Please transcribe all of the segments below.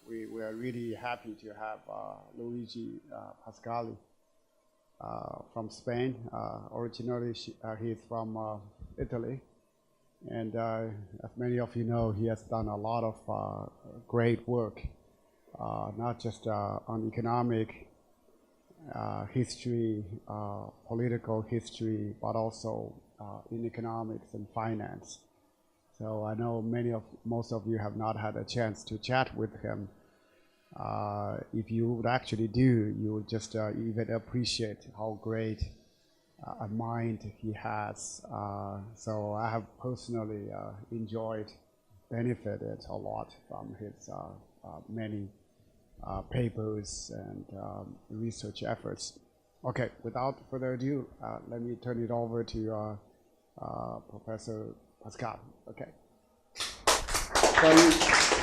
We are really happy to have Luigi Pascali from Spain. Originally, he's from Italy. And as many of you know, he has done a lot of great work, not just on economic history, political history, but also in economics and finance. So I know most of you have not had a chance to chat with him. If you would actually do, you would just even appreciate how great a mind he has. So I have personally enjoyed, benefited a lot from his many papers and research efforts. Okay, without further ado, let me turn it over to Professor Pascal. Okay. So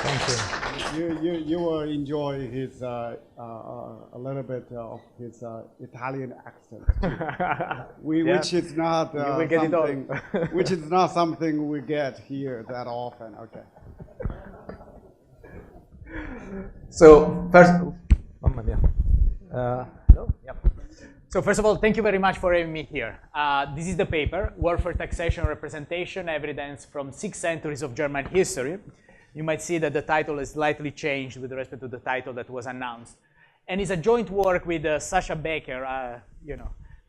thank you. You will enjoy his a little bit of his Italian accent, which is not something which is not something we get here that often. Okay. So first, hello. Yep. So first of all, thank you very much for having me here. This is the paper, Warfare, Taxation, Representation, Evidence from 6 Centuries of German History. You might see that the title is slightly changed with respect to the title that was announced. And it's a joint work with Sasha Becker,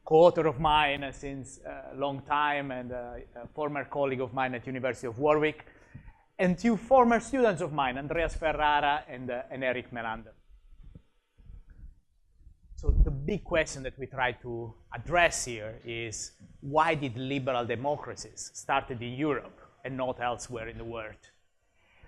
co-author of mine since a long time and a former colleague of mine at University of Warwick, and 2 former students of mine, Andreas Ferrara and Eric Melander. So the big question that we try to address here is, why did liberal democracies started in Europe and not elsewhere in the world?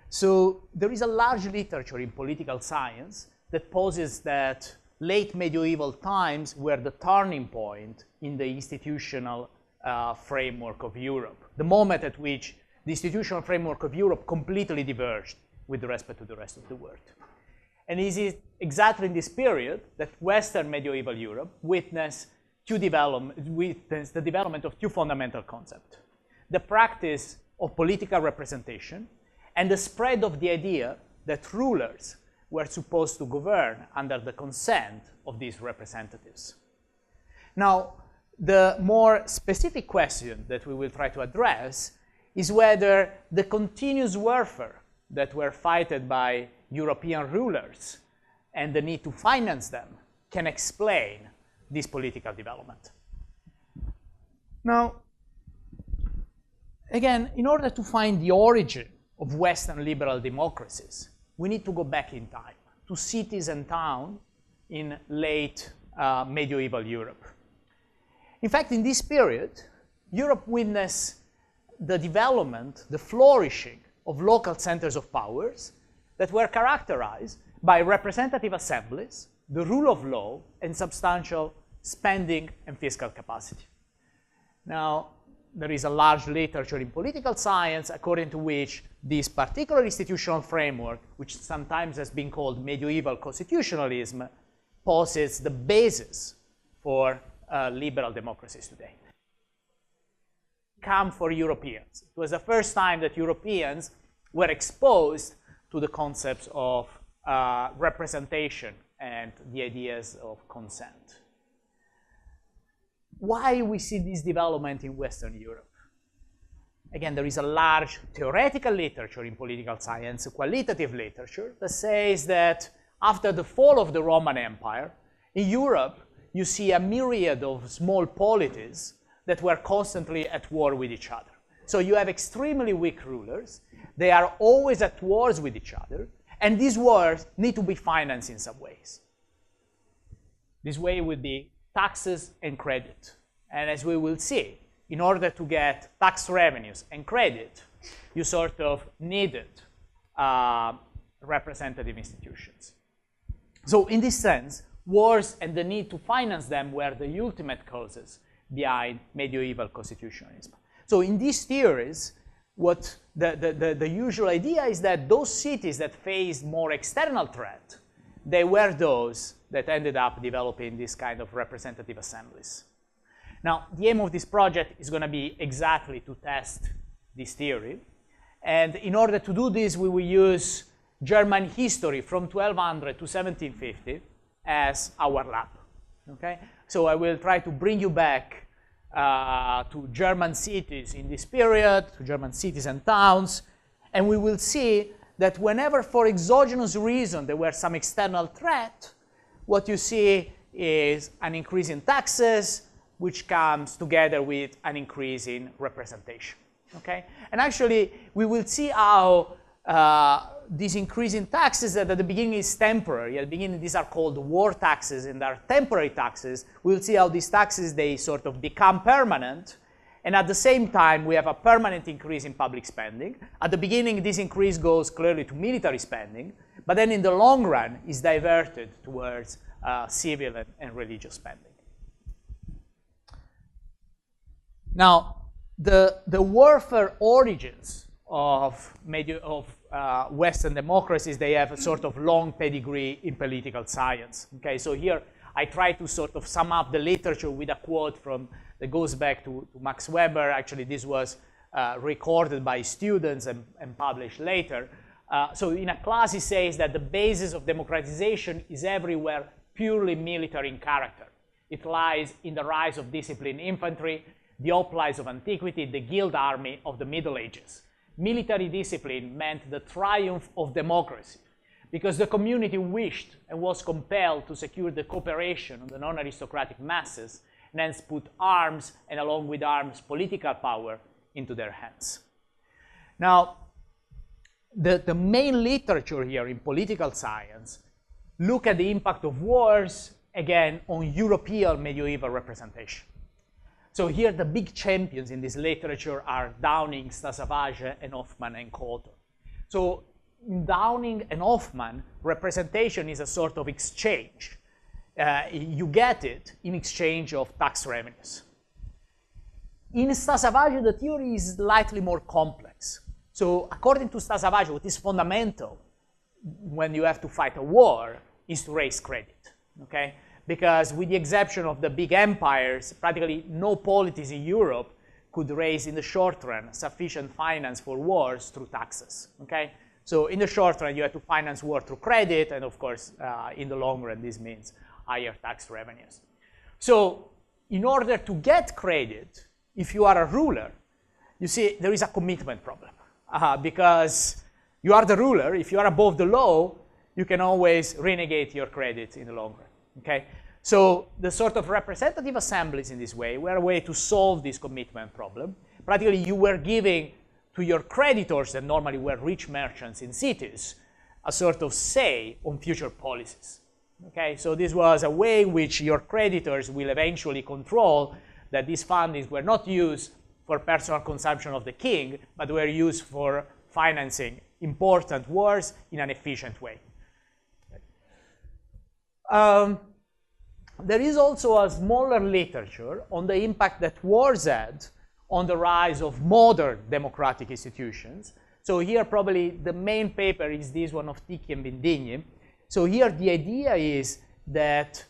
So there is a large literature in political science that poses that late medieval times were the turning point in the institutional framework of Europe, the moment at which the institutional framework of Europe completely diverged with respect to the rest of the world. And it is exactly in this period that Western medieval Europe witnessed the development of 2 fundamental concepts: the practice of political representation and the spread of the idea that rulers were supposed to govern under the consent of these representatives. Now, the more specific question that we will try to address is whether the continuous warfare that were fought by European rulers and the need to finance them can explain this political development. Now, again, in order to find the origin of Western liberal democracies, we need to go back in time to cities and towns in late medieval Europe. In fact, in this period, Europe witnessed the development, the flourishing of local centers of powers that were characterized by representative assemblies, the rule of law, and substantial spending and fiscal capacity. Now, there is a large literature in political science according to which this particular institutional framework, which sometimes has been called medieval constitutionalism, poses the basis for liberal democracies today. Come for Europeans. It was the first time that Europeans were exposed to the concepts of representation and the ideas of consent. Why we see this development in Western Europe? Again, there is a large theoretical literature in political science, qualitative literature, that says that after the fall of the Roman Empire, in Europe, you see a myriad of small polities that were constantly at war with each other. So you have extremely weak rulers. They are always at wars with each other. And these wars need to be financed in some ways. This way would be taxes and credit. And as we will see, in order to get tax revenues and credit, you sort of needed representative institutions. So in this sense, wars and the need to finance them were the ultimate causes behind medieval constitutionalism. So in these theories, what the usual idea is that those cities that faced more external threat, they were those that ended up developing this kind of representative assemblies. Now, the aim of this project is going to be exactly to test this theory. And in order to do this, we will use German history from 1200 to 1750 as our lab. Okay? So I will try to bring you back to German cities in this period, to German cities and towns, and we will see that whenever for exogenous reason there were some external threat, what you see is an increase in taxes, which comes together with an increase in representation. Okay? And actually, we will see how this increase in taxes that at the beginning is temporary. At the beginning, these are called war taxes and are temporary taxes. We'll see how these taxes, they sort of become permanent. And at the same time, we have a permanent increase in public spending. At the beginning, this increase goes clearly to military spending, but then in the long run, is diverted towards civil and religious spending. Now, the warfare origins of Western democracies, they have a sort of long pedigree in political science. Okay, so here I try to sort of sum up the literature with a quote that goes back to Max Weber. Actually, this was recorded by students and published later. So in a class, he says that the basis of democratization is everywhere purely military in character. It lies in the rise of disciplined infantry, the hoplites of antiquity, the guild army of the Middle Ages. Military discipline meant the triumph of democracy because the community wished and was compelled to secure the cooperation of the non-aristocratic masses and hence put arms and along with arms political power into their hands. Now, the main literature here in political science look at the impact of wars, again, on European medieval representation. So here the big champions in this literature are Downing, Stasavage, and Hoffman and Coulter. So in Downing and Hoffman, representation is a sort of exchange. You get it in exchange of tax revenues. In Stasavage, the theory is slightly more complex. So according to Stasavage, what is fundamental when you have to fight a war is to raise credit, okay? Because with the exception of the big empires, practically no polities in Europe could raise in the short run sufficient finance for wars through taxes, okay? So in the short run, you have to finance war through credit, and of course, in the long run, this means higher tax revenues. So in order to get credit, if you are a ruler, you see there is a commitment problem. Because you are the ruler, if you are above the law, you can always renegade your credit in the long run. Okay? So the sort of representative assemblies in this way were a way to solve this commitment problem. Practically, you were giving to your creditors, that normally were rich merchants in cities, a sort of say on future policies. Okay? So this was a way in which your creditors will eventually control that these fundings were not used for personal consumption of the king, but were used for financing important wars in an efficient way. There is also a smaller literature on the impact that wars had on the rise of modern democratic institutions. So here probably the main paper is this one of Ticchi and Bindigni. So here the idea is that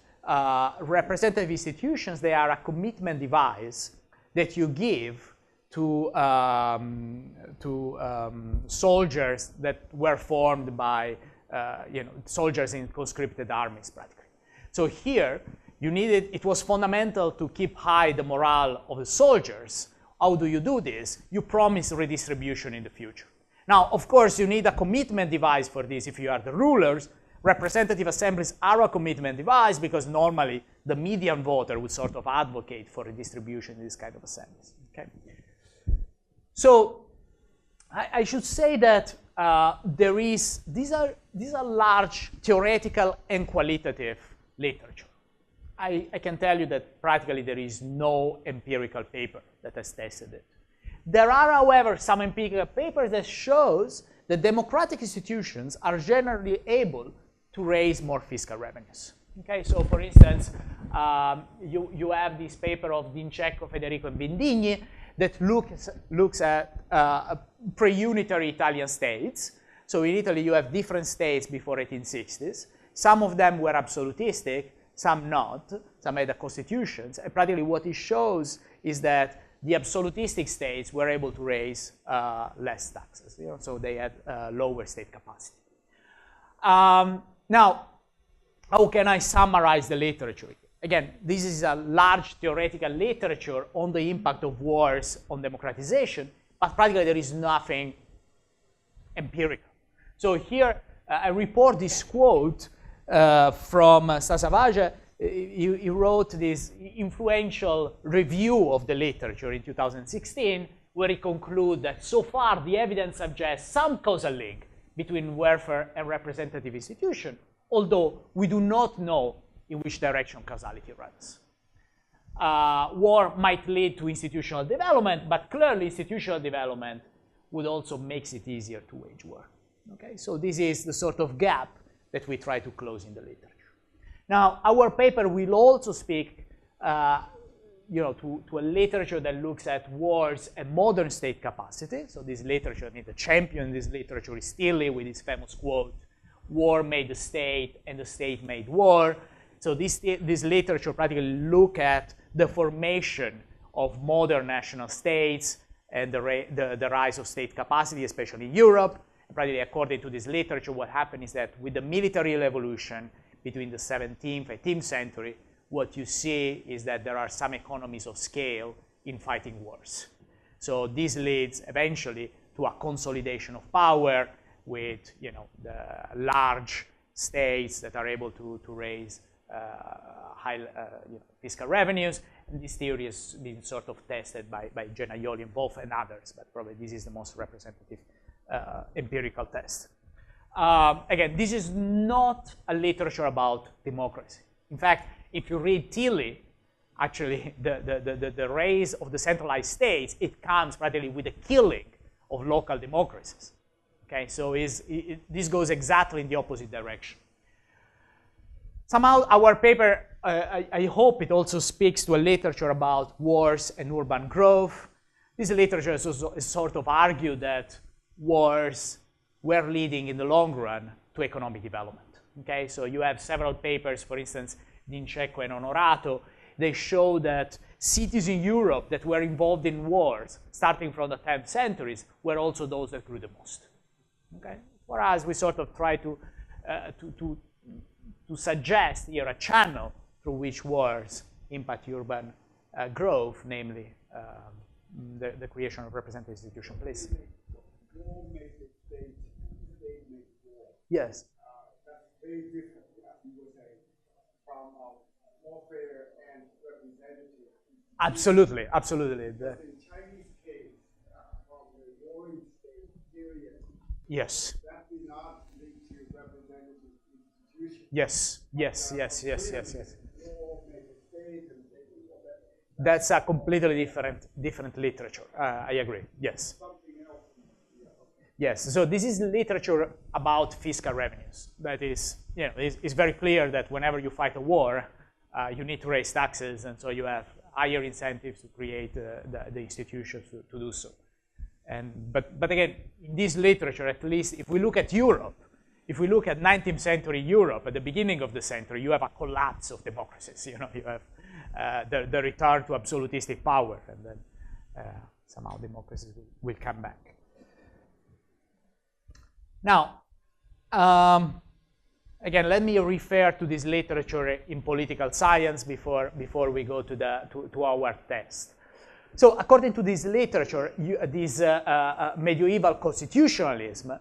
representative institutions, they are a commitment device that you give to soldiers that were formed by soldiers in conscripted armies, practically. So here, it was fundamental to keep high the morale of the soldiers. How do you do this? You promise redistribution in the future. Now, of course, you need a commitment device for this if you are the rulers. Representative assemblies are a commitment device because normally the median voter would sort of advocate for redistribution in this kind of assemblies. Okay? So I should say that these are large theoretical and qualitative literature. I can tell you that practically there is no empirical paper that has tested it. There are, however, some empirical papers that shows that democratic institutions are generally able to raise more fiscal revenues. Okay, so for instance, you have this paper of D'Incecco, Federico, and Bindigni that looks at pre-unitary Italian states. So in Italy, you have different states before 1860s. Some of them were absolutistic, some not. Some had constitutions. And practically what it shows is that the absolutistic states were able to raise less taxes. So they had lower state capacity. Now, how can I summarize the literature? Again, this is a large theoretical literature on the impact of wars on democratization, but practically there is nothing empirical. So here I report this quote from Sasavaja. He wrote this influential review of the literature in 2016, where he concludes that so far the evidence suggests some causal link between welfare and representative institution, although we do not know in which direction causality runs. War might lead to institutional development, but clearly institutional development would also make it easier to wage war. Okay, so this is the sort of gap that we try to close in the literature. Now, our paper will also speak to a literature that looks at wars and modern state capacity. So this literature, I mean, the champion in this literature is Tilly with his famous quote, "War made the state and the state made war." So this literature practically look at the formation of modern national states and the rise of state capacity, especially in Europe. And practically according to this literature, what happened is that with the military revolution between the 17th and 18th century, what you see is that there are some economies of scale in fighting wars. So this leads eventually to a consolidation of power with the large states that are able to raise high fiscal revenues. And this theory has been sort of tested by Genaioli and Wolff and others, but probably this is the most representative empirical test. Again, this is not a literature about democracy. In fact, if you read Tilly, actually the rise of the centralized states, it comes practically with the killing of local democracies. Okay, so this goes exactly in the opposite direction. Somehow our paper, I hope it also speaks to a literature about wars and urban growth. This literature is sort of argued that wars were leading in the long run to economic development. Okay, so you have several papers, for instance, D'Inceco and Onorato. They show that cities in Europe that were involved in wars, starting from the 10th centuries, were also those that grew the most. Okay, for us, we sort of try to suggest here a channel through which wars impact urban growth, namely the creation of representative institution. Please. War makes it state makes war. Yes. That's very different, as you would say, from warfare and representative. Absolutely, absolutely. In Chinese case, from the warring state period, yes. that did not lead to representative institutions. Yes, yes, yes, yes, yes, yes. That's a completely different literature. I agree. Yes. Yes. So this is literature about fiscal revenues. That is, it's very clear that whenever you fight a war, you need to raise taxes, and so you have higher incentives to create the institutions to do so. But again, in this literature, at least if we look at Europe, if we look at 19th century Europe, at the beginning of the century, you have a collapse of democracies. You have the return to absolutistic power, and then somehow democracies will come back. Now, again, let me refer to this literature in political science before we go to our test. So, according to this literature, this medieval constitutionalism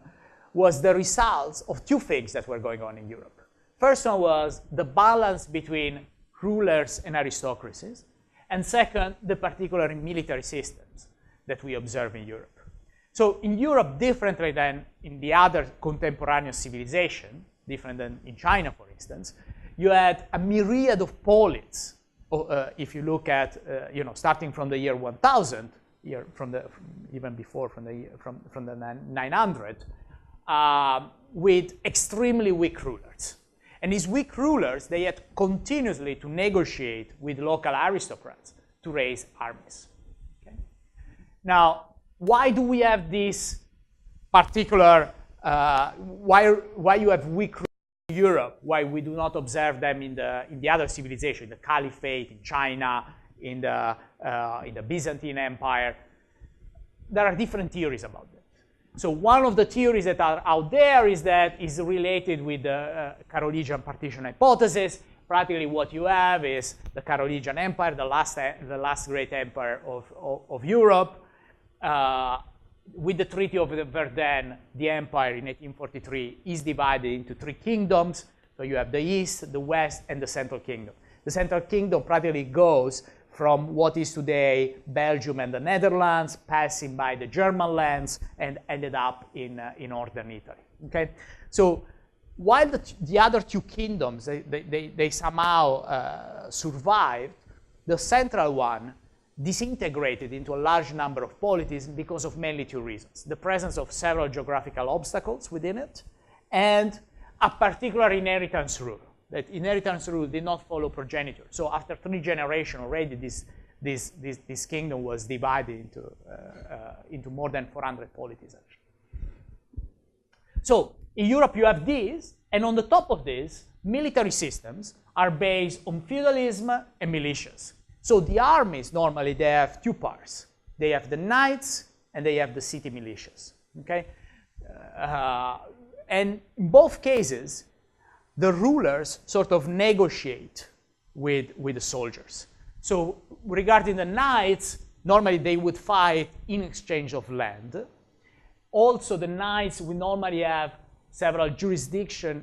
was the result of two things that were going on in Europe. First one was the balance between rulers and aristocracies, and second, the particular military systems that we observe in Europe. So in Europe, differently than in the other contemporaneous civilization, different than in China, for instance, you had a myriad of polities. If you look at, starting from the year 1000, even before from the 900, with extremely weak rulers. And these weak rulers, they had continuously to negotiate with local aristocrats to raise armies. Okay? Now, why do we have this particular, why you have weak rulers in Europe, why we do not observe them in the other civilization, the Caliphate, in China, in the Byzantine Empire? There are different theories about that. So one of the theories that are out there is that is related with the Carolingian partition hypothesis. Practically what you have is the Carolingian Empire, the last great empire of Europe. With the Treaty of Verdun, the empire in 1843 is divided into 3 kingdoms. So you have the East, the West, and the Central Kingdom. The Central Kingdom practically goes from what is today Belgium and the Netherlands, passing by the German lands, and ended up in northern Italy. Okay? So while the other 2 kingdoms, they somehow survived, the central one disintegrated into a large number of polities because of mainly 2 reasons. The presence of several geographical obstacles within it, and a particular inheritance rule. That inheritance rule did not follow progenitor. So after 3 generations already, this kingdom was divided into more than 400 polities, actually. So in Europe you have this, and on the top of this, military systems are based on feudalism and militias. So the armies, normally, they have 2 parts. They have the knights, and they have the city militias, okay? And in both cases, the rulers sort of negotiate with the soldiers. So regarding the knights, normally they would fight in exchange of land. Also, the knights would normally have several jurisdictional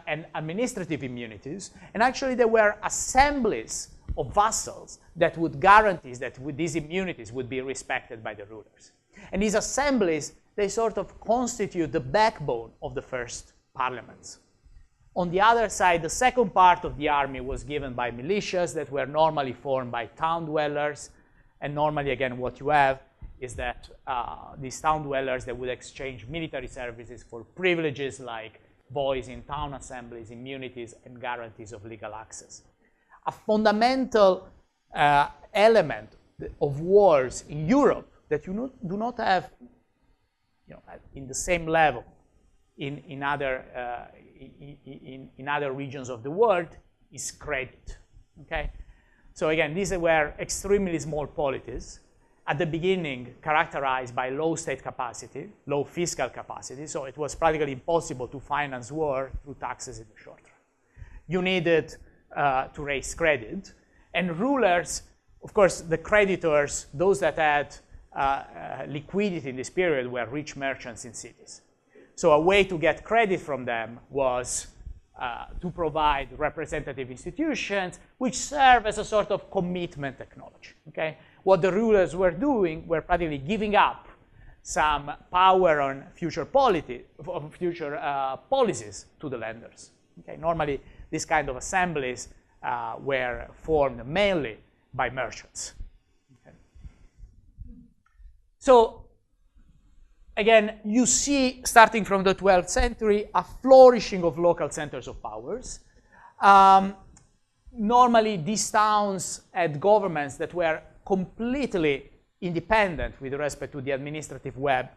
and administrative immunities, and actually there were assemblies of vassals that would guarantee that these immunities would be respected by the rulers. And these assemblies, they sort of constitute the backbone of the first parliaments. On the other side, the second part of the army was given by militias that were normally formed by town dwellers, and normally, again, what you have is that these town dwellers, they would exchange military services for privileges like voice in town assemblies, immunities, and guarantees of legal access. A fundamental element of wars in Europe that you do not have, in the same level in other regions of the world is credit. Okay, so again, these were extremely small polities at the beginning, characterized by low state capacity, low fiscal capacity. So it was practically impossible to finance war through taxes in the short run. You needed to raise credit. And rulers, of course, the creditors, those that had liquidity in this period were rich merchants in cities. So a way to get credit from them was to provide representative institutions which serve as a sort of commitment technology. Okay? What the rulers were doing were practically giving up some power on future policies to the lenders. Okay? Normally, these kind of assemblies were formed mainly by merchants. Okay. So again, you see, starting from the 12th century, a flourishing of local centers of powers. Normally, these towns had governments that were completely independent with respect to the administrative web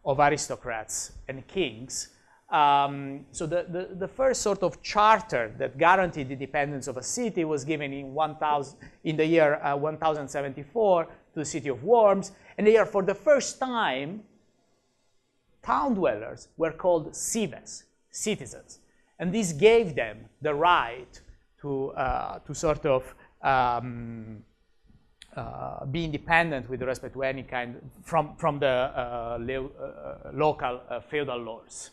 of aristocrats and kings. So the first sort of charter that guaranteed the independence of a city was given in the year 1074 to the city of Worms, and there, for the first time, town dwellers were called cives, citizens, and this gave them the right to sort of be independent with respect to any kind from the local feudal lords.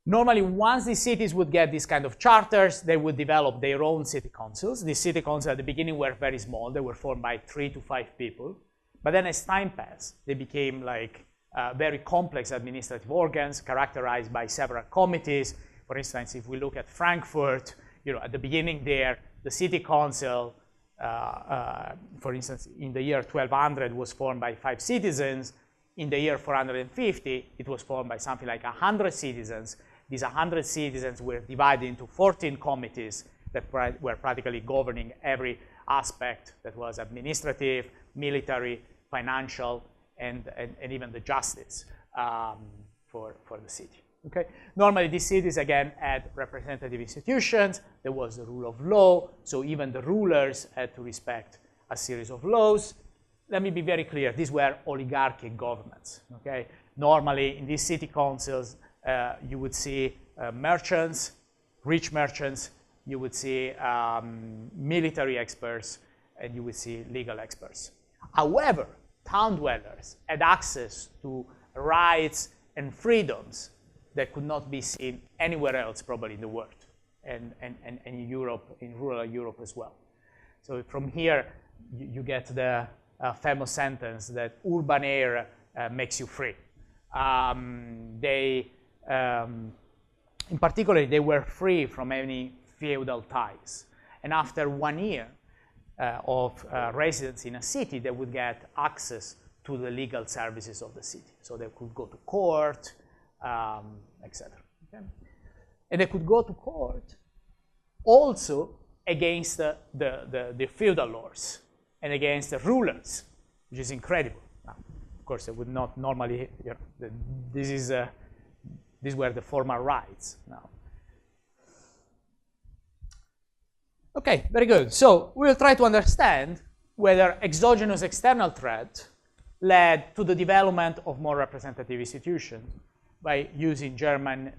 Normally, once these cities would get these kind of charters, they would develop their own city councils. These city councils at the beginning were very small. They were formed by 3 to 5 people. But then as time passed, they became like very complex administrative organs characterized by several committees. For instance, if we look at Frankfurt, at the beginning there, the city council, for instance, in the year 1200 was formed by 5 citizens. In the year 450, it was formed by something like 100 citizens. These 100 citizens were divided into 14 committees that were practically governing every aspect that was administrative, military, financial, and even the justice for the city. Okay? Normally, these cities, again, had representative institutions. There was the rule of law, so even the rulers had to respect a series of laws. let me be very clear, these were oligarchic governments, okay? Normally, in these city councils, you would see merchants, rich merchants, you would see military experts, and you would see legal experts. However, town dwellers had access to rights and freedoms that could not be seen anywhere else probably in the world, and in Europe, in rural Europe as well. So from here, you get the famous sentence that urban air makes you free. In particular, they were free from any feudal ties. And after 1 year of residence in a city, they would get access to the legal services of the city. So they could go to court, etc. Okay? And they could go to court also against the feudal lords and against the rulers, which is incredible. Now, of course, they would not normally, you know, these were the formal rights now. Okay, very good. So we'll try to understand whether exogenous external threat led to the development of more representative institutions by using German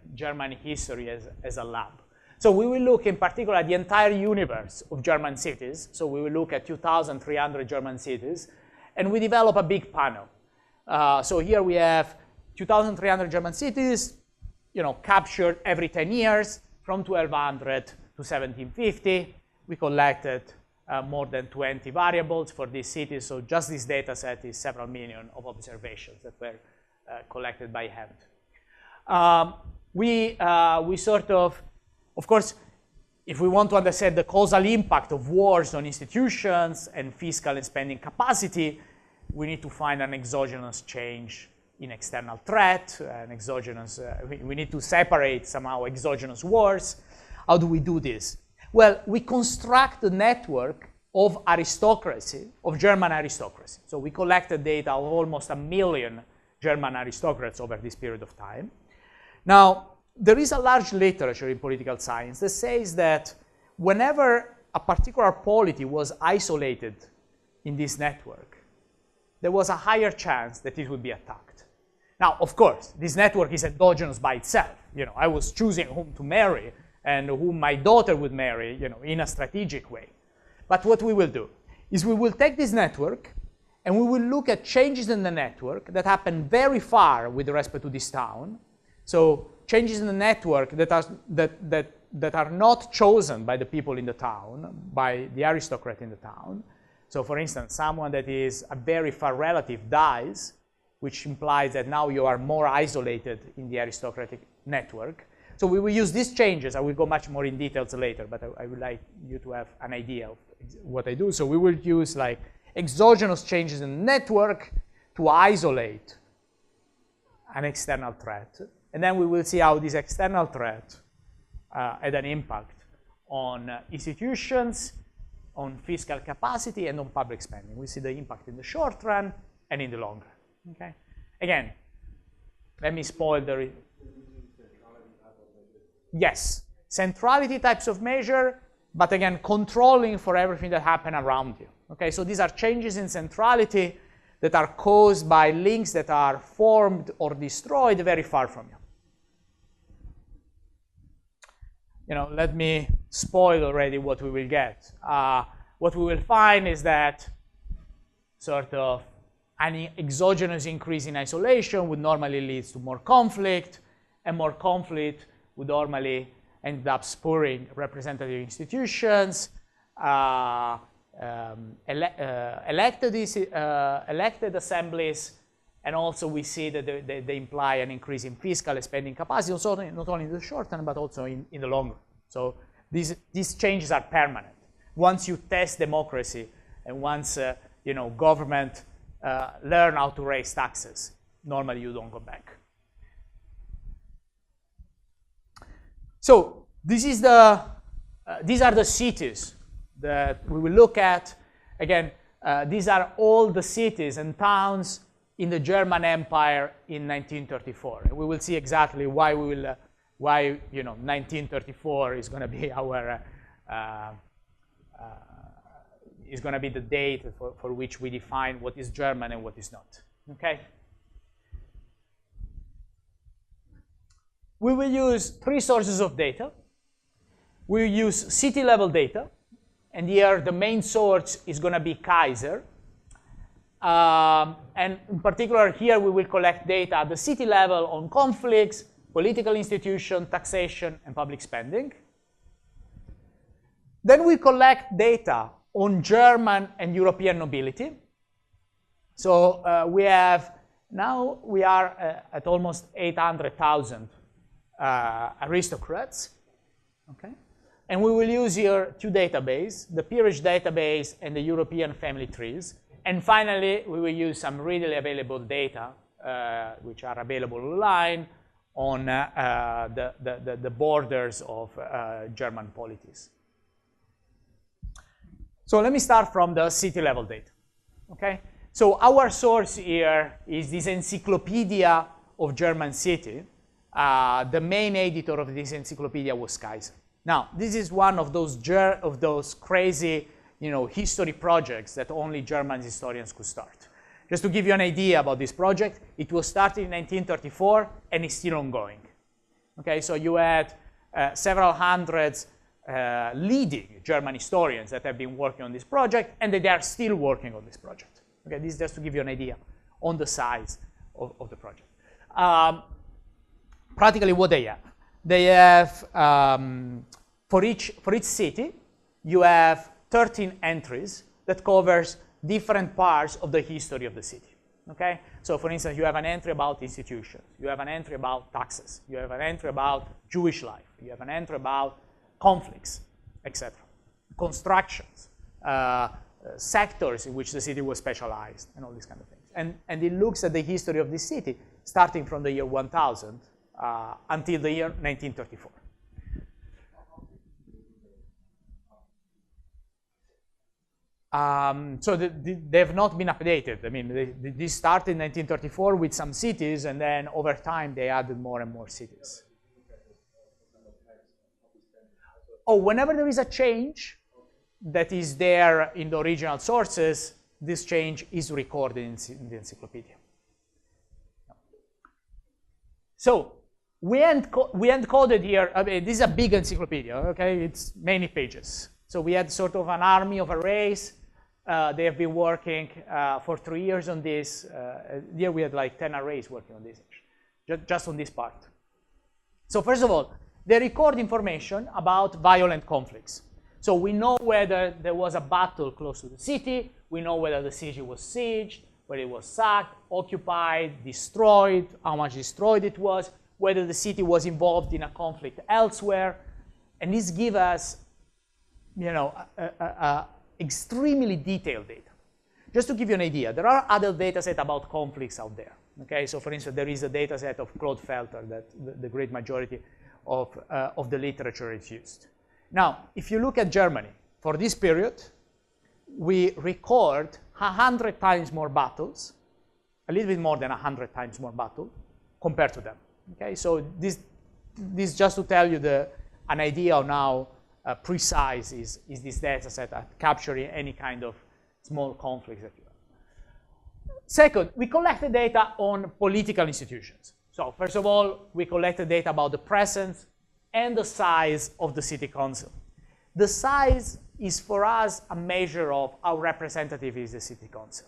history as a lab. So we will look in particular at the entire universe of German cities. So we will look at 2,300 German cities, and we develop a big panel. So here we have 2,300 German cities, you know, captured every 10 years from 1200 to 1750. We collected more than 20 variables for these cities. So just this data set is several million of observations that were collected by hand. We sort of course, if we want to understand the causal impact of wars on institutions and fiscal and spending capacity, we need to find an exogenous change in external threat, an exogenous, we need to separate somehow exogenous wars. How do we do this? Well, we construct the network of aristocracy, of German aristocracy. So we collected data of almost 1 million German aristocrats over this period of time. Now, there is a large literature in political science that says that whenever a particular polity was isolated in this network, there was a higher chance that it would be attacked. Now, of course, this network is endogenous by itself. You know, I was choosing whom to marry and whom my daughter would marry, you know, in a strategic way. But what we will do is we will take this network and we will look at changes in the network that happen very far with respect to this town. So changes in the network that are not chosen by the people in the town, by the aristocrat in the town. So for instance, someone that is a very far relative dies, which implies that now you are more isolated in the aristocratic network. So we will use these changes. I will go much more in details later, but I would like you to have an idea of what I do. So we will use like exogenous changes in the network to isolate an external threat. And then we will see how this external threat had an impact on institutions, on fiscal capacity, and on public spending. We see the impact in the short run and in the long run. Okay? Again, let me spoil the... Yes, centrality types of measure, but again, controlling for everything that happened around you. Okay, so these are changes in centrality that are caused by links that are formed or destroyed very far from you. You know, let me spoil already what we will get. What we will find is that sort of an exogenous increase in isolation would normally lead to more conflict, and more conflict would normally end up spurring representative institutions, elected assemblies, and also we see that they imply an increase in fiscal and spending capacity, also not only in the short term, but also in the long run. So these changes are permanent. Once you test democracy, and once you know, government learn how to raise taxes, normally you don't go back. So this is these are the cities that we will look at. Again, these are all the cities and towns in the German Empire in 1934. And we will see exactly why you know, 1934 is going to be our is going to be the date for which we define what is German and what is not. Okay? We will use 3 sources of data. We will use city-level data, and here the main source is going to be Kaiser. And in particular, here we will collect data at the city level on conflicts, political institutions, taxation, and public spending. Then we collect data on German and European nobility. So we are at almost 800,000 aristocrats. Okay? And we will use here 2 databases, the peerage database and the European family trees. And finally, we will use some readily available data, which are available online, on the borders of German polities. So let me start from the city-level data. Okay? So our source here is this Encyclopedia of German City. The main editor of this encyclopedia was Kaiser. Now, this is one of those crazy, history projects that only German historians could start. Just to give you an idea about this project, it was started in 1934 and is still ongoing. Okay, so you had several hundreds leading German historians that have been working on this project, and they are still working on this project. Okay, this is just to give you an idea on the size of the project. Practically what they have, for each city, you have 13 entries that covers different parts of the history of the city. Okay? So for instance, you have an entry about institutions, you have an entry about taxes, you have an entry about Jewish life, you have an entry about conflicts, etc. Constructions, sectors in which the city was specialized, and all these kind of things. And it looks at the history of this city starting from the year 1000 until the year 1934. So they have not been updated. I mean, this started in 1934 with some cities, and then over time they added more and more cities. Oh, whenever there is a change that is there in the original sources, this change is recorded in the encyclopedia. So we encoded here, I mean, this is a big encyclopedia, okay? It's many pages. So we had sort of an army of arrays. They have been working for 3 years on this. Here we had like 10 arrays working on this, just on this part. So first of all, they record information about violent conflicts. So we know whether there was a battle close to the city. We know whether the city was sieged, whether it was sacked, occupied, destroyed, how much destroyed it was, whether the city was involved in a conflict elsewhere. And this gives us, extremely detailed data. Just to give you an idea, there are other data sets about conflicts out there. Okay, so for instance, there is a data set of Claude Felter that the great majority of the literature is used. Now, if you look at Germany, for this period, we record 100 times more battles, a little bit more than 100 times more battles compared to them. Okay, so this just to tell you an idea of how precise is this data set at capturing any kind of small conflicts that you have. Second, we collected data on political institutions. So first of all, we collected data about the presence and the size of the city council. The size is for us a measure of how representative is the city council.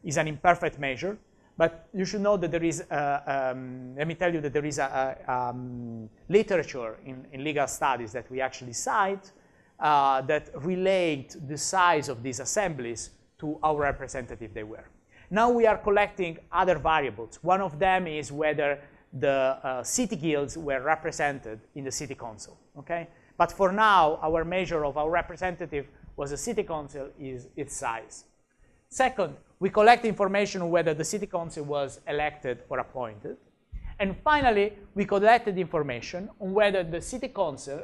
It's an imperfect measure, but you should know that there is, let me tell you that there is a literature in legal studies that we actually cite that relate the size of these assemblies to how representative they were. Now we are collecting other variables. One of them is whether the city guilds were represented in the city council, okay? But for now, our measure of how representative was the city council is its size. Second, we collect information on whether the city council was elected or appointed. And finally, we collected information on whether the city council,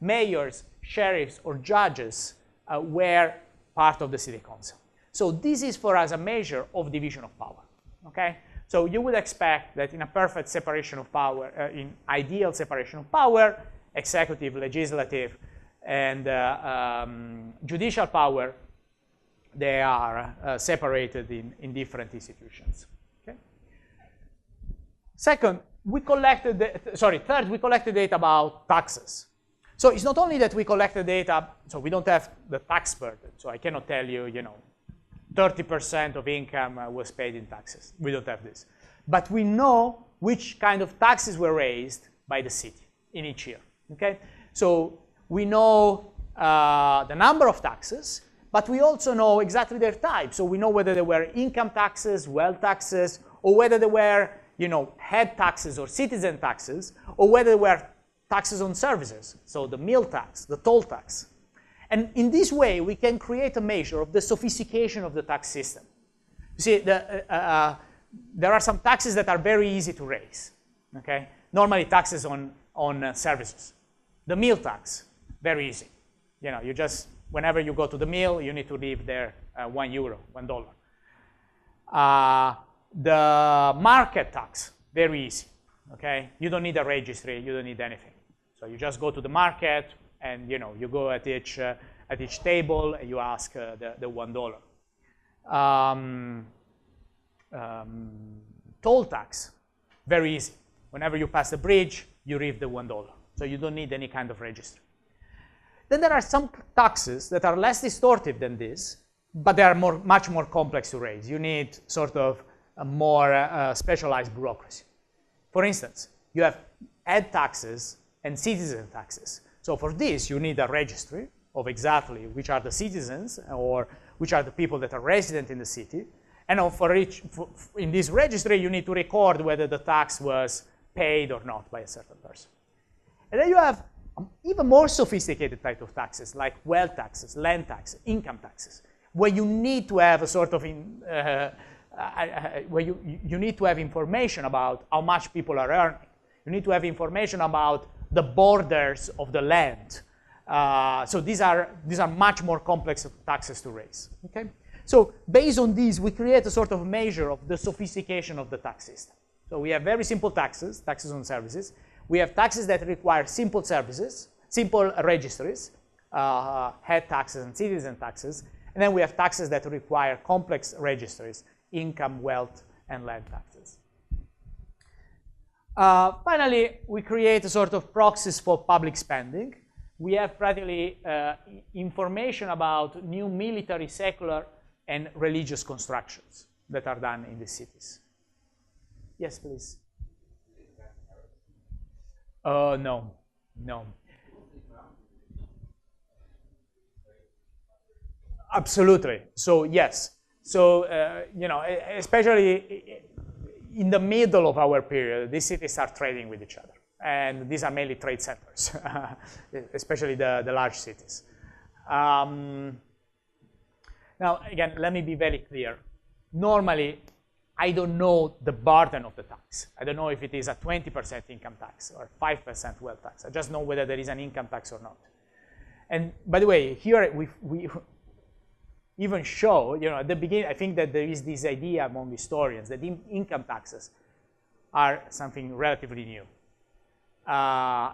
mayors, sheriffs, or judges were part of the city council. So this is for us a measure of division of power, okay? So you would expect that in a perfect separation of power, in ideal separation of power, executive, legislative, and judicial power, they are separated in different institutions. Okay? Third, we collected data about taxes. So it's not only that we collected data, so we don't have the tax burden. So I cannot tell you, 30% of income was paid in taxes. We don't have this. But we know which kind of taxes were raised by the city in each year. Okay? So we know the number of taxes, but we also know exactly their type. So we know whether they were income taxes, wealth taxes, or whether they were, head taxes or citizen taxes, or whether they were taxes on services, so the meal tax, the toll tax. And in this way, we can create a measure of the sophistication of the tax system. You see, there are some taxes that are very easy to raise. Okay? Normally taxes on services. The meal tax, very easy. You just, whenever you go to the meal, you need to leave there €1, $1. The market tax, very easy. Okay? You don't need a registry, you don't need anything. So you just go to the market, and you go at each table, and you ask the $1. Toll tax, very easy. Whenever you pass the bridge, you leave the $1. So you don't need any kind of registry. Then there are some taxes that are less distortive than this, but they are much more complex to raise. You need sort of a more specialized bureaucracy. For instance, you have head taxes and citizen taxes. So for this, you need a registry of exactly which are the citizens or which are the people that are resident in the city. And in this registry, you need to record whether the tax was paid or not by a certain person. And then you have even more sophisticated type of taxes, like wealth taxes, land taxes, income taxes, where you need to have a sort of where you need to have information about how much people are earning. You need to have information about the borders of the land. So these are much more complex taxes to raise. Okay? So based on these, we create a sort of measure of the sophistication of the tax system. So we have very simple taxes, taxes on services. We have taxes that require simple services, simple registries, head taxes and citizen taxes. And then we have taxes that require complex registries, income, wealth, and land taxes. Finally, we create a sort of proxies for public spending. We have practically information about new military, secular, and religious constructions that are done in the cities. Yes, please. No. Absolutely. So yes. So especially in the middle of our period, these cities are trading with each other, and these are mainly trade centers, especially the large cities. Now, again, let me be very clear. Normally, I don't know the burden of the tax. I don't know if it is a 20% income tax or 5% wealth tax. I just know whether there is an income tax or not. And by the way, here we even show, at the beginning, I think that there is this idea among historians that income taxes are something relatively new.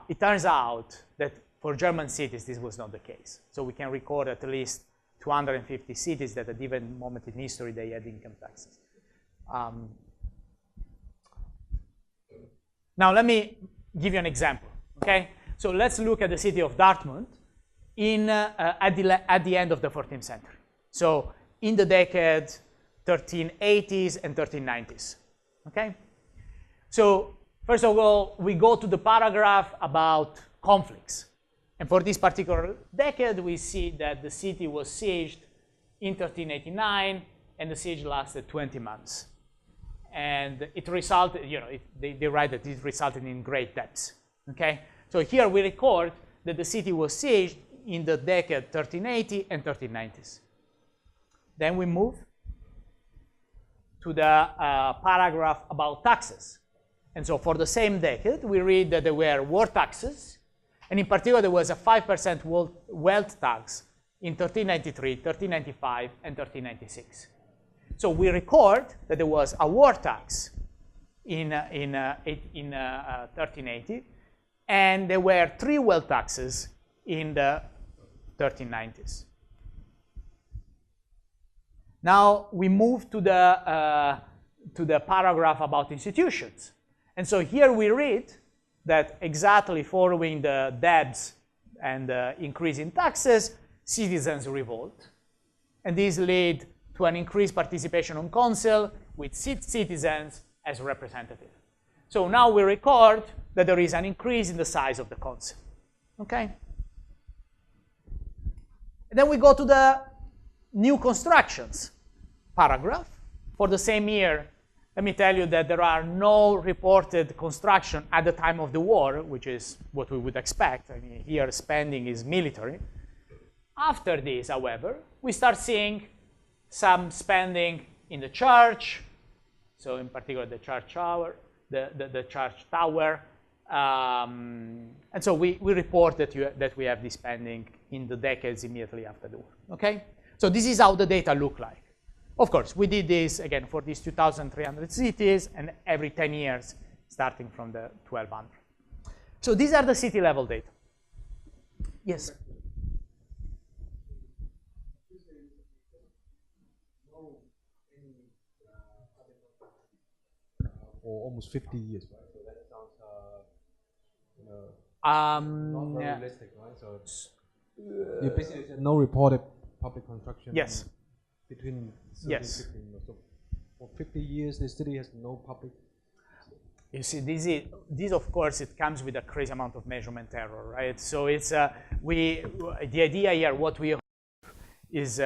It turns out that for German cities, this was not the case. So we can record at least 250 cities that at a given moment in history, they had income taxes. Now, let me give you an example, okay? So let's look at the city of Dartmouth at the end of the 14th century. So in the decade 1380s and 1390s, okay? So first of all, we go to the paragraph about conflicts. And for this particular decade, we see that the city was sieged in 1389, and the siege lasted 20 months. And it resulted, they write that it resulted in great debts, okay? So here we record that the city was sieged in the decade 1380 and 1390s. Then we move to the paragraph about taxes. And so for the same decade, we read that there were war taxes, and in particular, there was a 5% wealth tax in 1393, 1395, and 1396. So we record that there was a war tax in 1380, and there were 3 wealth taxes in the 1390s. Now we move to the paragraph about institutions. And so here we read that exactly following the debts and the increase in taxes, citizens revolt. And this led to an increased participation on council with citizens as representatives. So now we record that there is an increase in the size of the council. Okay? And then we go to the new constructions paragraph. For the same year, let me tell you that there are no reported construction at the time of the war, which is what we would expect. I mean, here spending is military. After this, however, we start seeing some spending in the church, so in particular the church tower, the church tower. And so we report that we have this spending in the decades immediately after the war. Okay? So this is how the data look like. Of course, we did this, again, for these 2,300 cities, and every 10 years, starting from the 1,200. So these are the city-level data. Yes? For almost 50 years, right? So that sounds, not very realistic, right? So you basically said no reported public construction. Yes. Between 13 yes. 15. So for 50 years, the city has no public. You see, this of course, it comes with a crazy amount of measurement error, right? So it's the idea here, what we hope is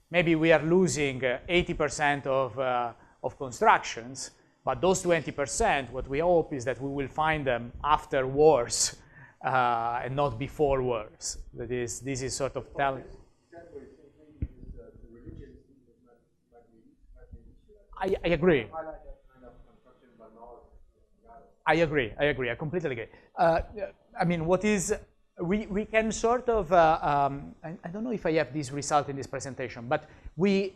maybe we are losing 80% of constructions, but those 20%, what we hope is that we will find them after wars and not before wars. That is, this is sort of telling. I agree. I agree. I completely agree. I mean, what is we can sort of I don't know if I have this result in this presentation, but we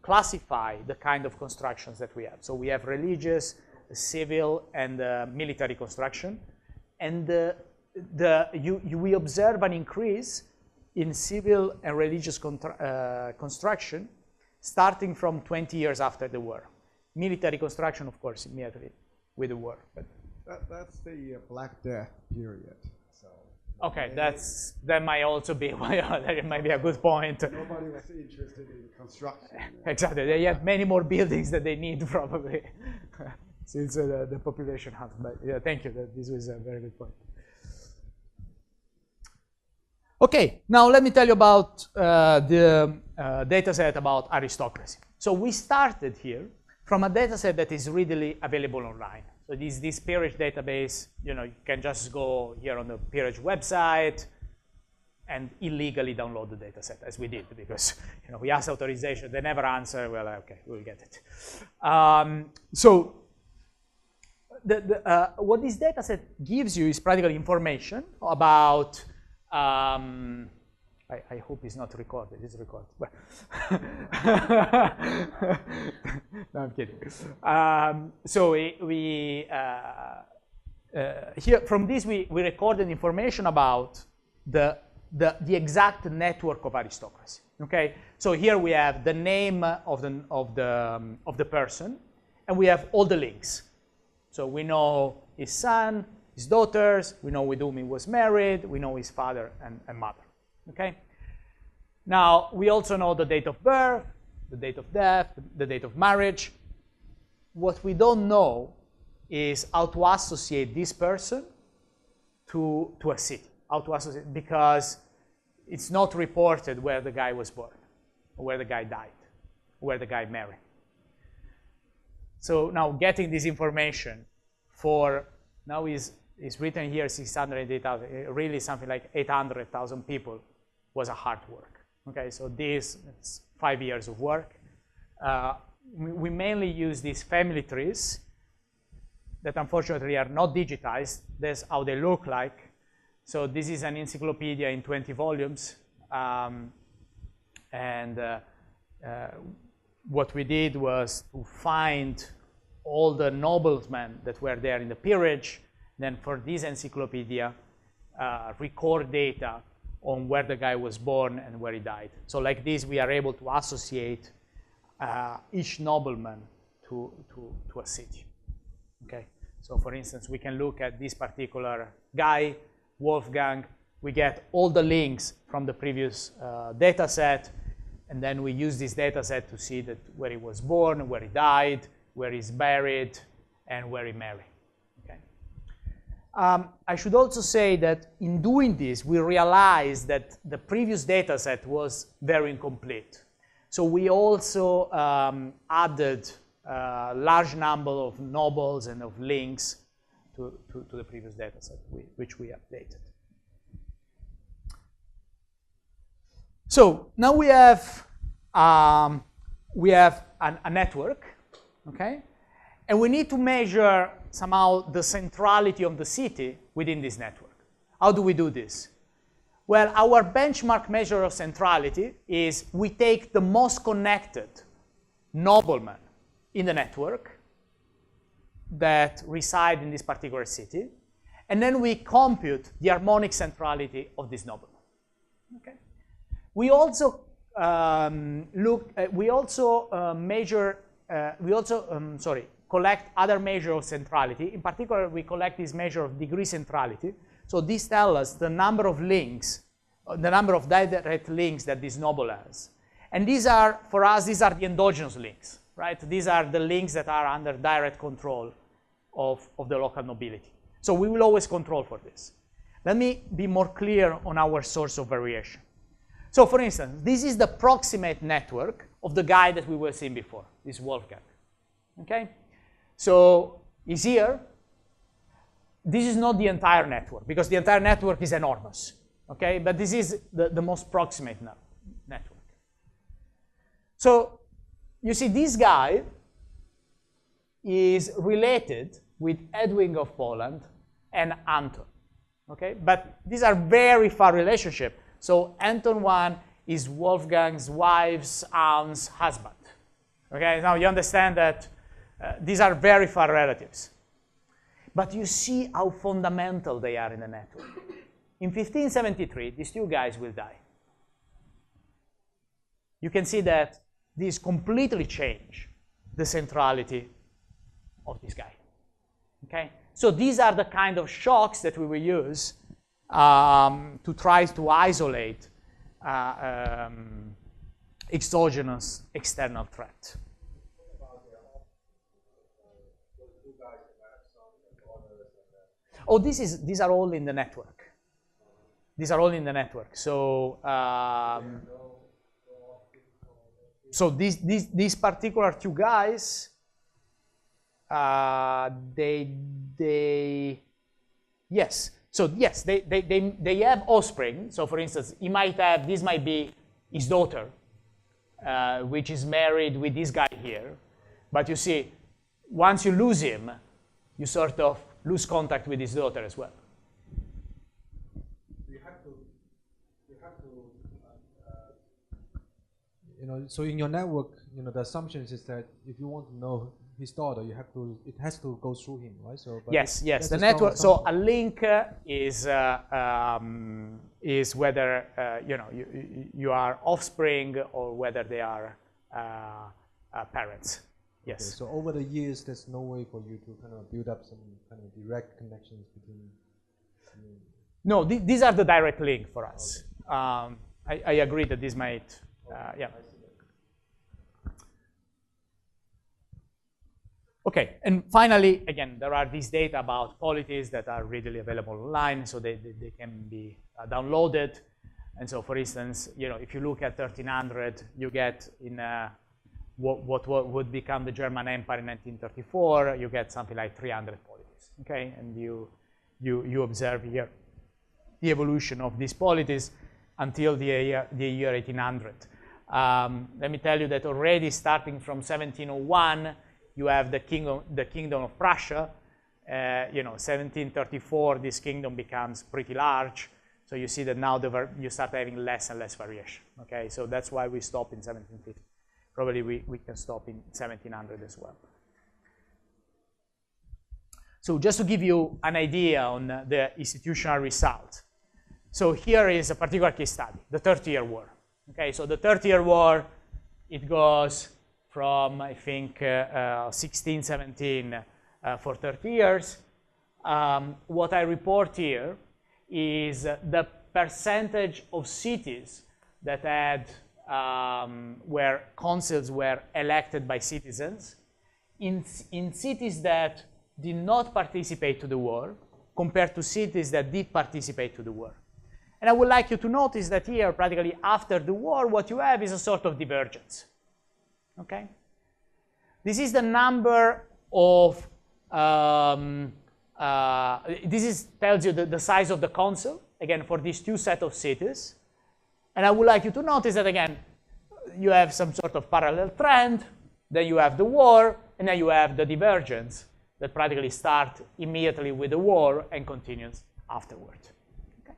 classify the kind of constructions that we have. So we have religious, civil, and military construction, and we observe an increase in civil and religious construction starting from 20 years after the war. Military construction, of course, immediately with the war. But that's the Black Death period. So okay, that might also be that might be a good point. Nobody was interested in construction. Exactly, they have many more buildings that they need probably, since the population has. But yeah, thank you. This was a very good point. Okay, now let me tell you about the data set about aristocracy. So we started here from a data set that is readily available online. So this peerage database, you can just go here on the peerage website and illegally download the data set, as we did, because we asked authorization, they never answer. Well, okay, we'll get it. So what this data set gives you is practical information about I hope it's not recorded. It's recorded. No, I'm kidding. So we here from this we recorded information about the exact network of aristocracy. Okay. So here we have the name of the person, and we have all the links. So we know his son, his daughters, we know with whom he was married, we know his father and mother. Okay? Now, we also know the date of birth, the date of death, the date of marriage. What we don't know is how to associate this person to a city. How to associate, because it's not reported where the guy was born, or where the guy died, or where the guy married. So now getting this information for, now is written here 680,000, really something like 800,000 people was a hard work. Okay, so this is 5 years of work. We mainly use these family trees that unfortunately are not digitized. That's how they look like. So this is an encyclopedia in 20 volumes. What we did was to find all the noblemen that were there in the peerage. Then for this encyclopedia, record data on where the guy was born and where he died. So like this, we are able to associate each nobleman to a city. Okay. So for instance, we can look at this particular guy, Wolfgang. We get all the links from the previous data set, and then we use this data set to see that where he was born, where he died, where he's buried, and where he married. Okay. I should also say that in doing this, we realized that the previous data set was very incomplete. So we also added a large number of nobles and of links to the previous data set, which we updated. So now we have a network, okay? And we need to measure somehow the centrality of the city within this network. How do we do this? Well, our benchmark measure of centrality is we take the most connected nobleman in the network that reside in this particular city, and then we compute the harmonic centrality of this nobleman. Okay. We also collect other measures of centrality. In particular, we collect this measure of degree centrality. So this tells us the number of links, the number of direct links that this noble has. And these are, for us, these are the endogenous links, right? These are the links that are under direct control of the local nobility. So we will always control for this. Let me be more clear on our source of variation. So for instance, this is the proximate network of the guy that we were seeing before, this Wolfgang, okay? So he's here. This is not the entire network, because the entire network is enormous, okay? But this is the most proximate network. So you see this guy is related with Edwin of Poland and Anton, okay? But these are very far relationships. So Anton 1 is Wolfgang's wife's aunt's husband. Okay, now you understand that these are very far relatives. But you see how fundamental they are in the network. In 1573, these two guys will die. You can see that these completely change the centrality of this guy. Okay, so these are the kind of shocks that we will use to try to isolate exogenous external threat. Oh, these are all in the network. These are all in the network. So, so these particular two guys, yes. So yes, they have offspring. So for instance, he might have, this might be his daughter, which is married with this guy here. But you see, once you lose him, you sort of lose contact with his daughter as well. So in your network, the assumption is that if you want to know his daughter, it has to go through him, right? So yes, the network. So a link is whether you are offspring or whether they are parents. Yes. Okay, so over the years, there's no way for you to kind of build up some kind of direct connections between. No, these are the direct link for us. I agree that this might, yeah. Okay, and finally, again, there are these data about polities that are readily available online, so they can be downloaded. And so, for instance, if you look at 1300, you get in what would become the German Empire in 1934, you get something like 300 polities, okay? And you observe here the evolution of these polities until the year 1800. Let me tell you that already starting from 1701, you have the kingdom of Prussia. 1734, this kingdom becomes pretty large. So you see that now you start having less and less variation. Okay, so that's why we stop in 1750. Probably we can stop in 1700 as well. So just to give you an idea on the institutional result, So here is a particular case study, the 30-year war. Okay, so the 30-year war, it goes from, I think, 16, 17 for 30 years. What I report here is the percentage of cities that had where consuls were elected by citizens in cities that did not participate to the war compared to cities that did participate to the war. And I would like you to notice that here, practically after the war, what you have is a sort of divergence. Okay? This is the number of, tells you the size of the consul, again, for these two sets of cities. And I would like you to notice that, again, you have some sort of parallel trend, then you have the war, and then you have the divergence that practically starts immediately with the war and continues afterward. Okay?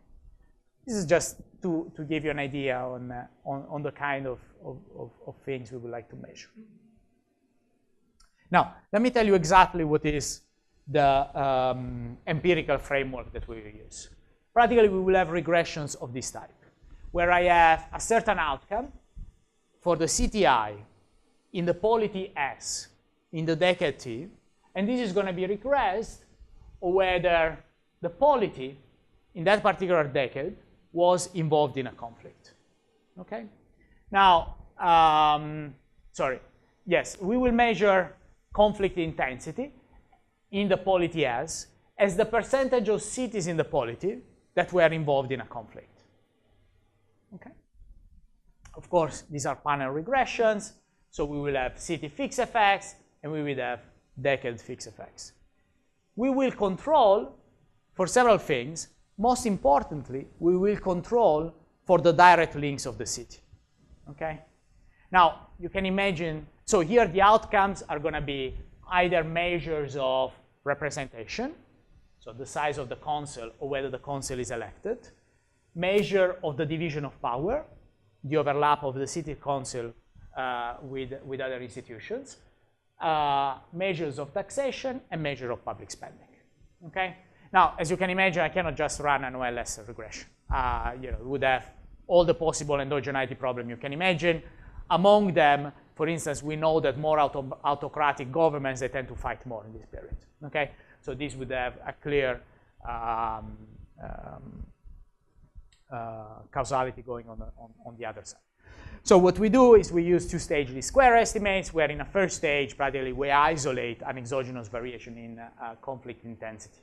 This is just to give you an idea on the kind of things we would like to measure. Now, let me tell you exactly what is the empirical framework that we will use. Practically, we will have regressions of this type, where I have a certain outcome for the CTI in the polity S in the decade T, and this is going to be regressed whether the polity in that particular decade was involved in a conflict. Okay? Now, yes, we will measure conflict intensity in the polity as the percentage of cities in the polity that were involved in a conflict. Okay? Of course, these are panel regressions, so we will have city fixed effects, and we will have decade fixed effects. We will control for several things. Most importantly, we will control for the direct links of the city. Okay? Now, you can imagine, so here the outcomes are going to be either measures of representation, so the size of the consul or whether the consul is elected, measure of the division of power, the overlap of the city council with other institutions, measures of taxation, and measure of public spending. Okay? Now, as you can imagine, I cannot just run an OLS regression. We would have all the possible endogeneity problems you can imagine. Among them, for instance, we know that more autocratic governments, they tend to fight more in this period. Okay? So this would have a clear causality going on the other side. So what we do is we use two-stage least square estimates, where in a first stage, practically, we isolate an exogenous variation in conflict intensity.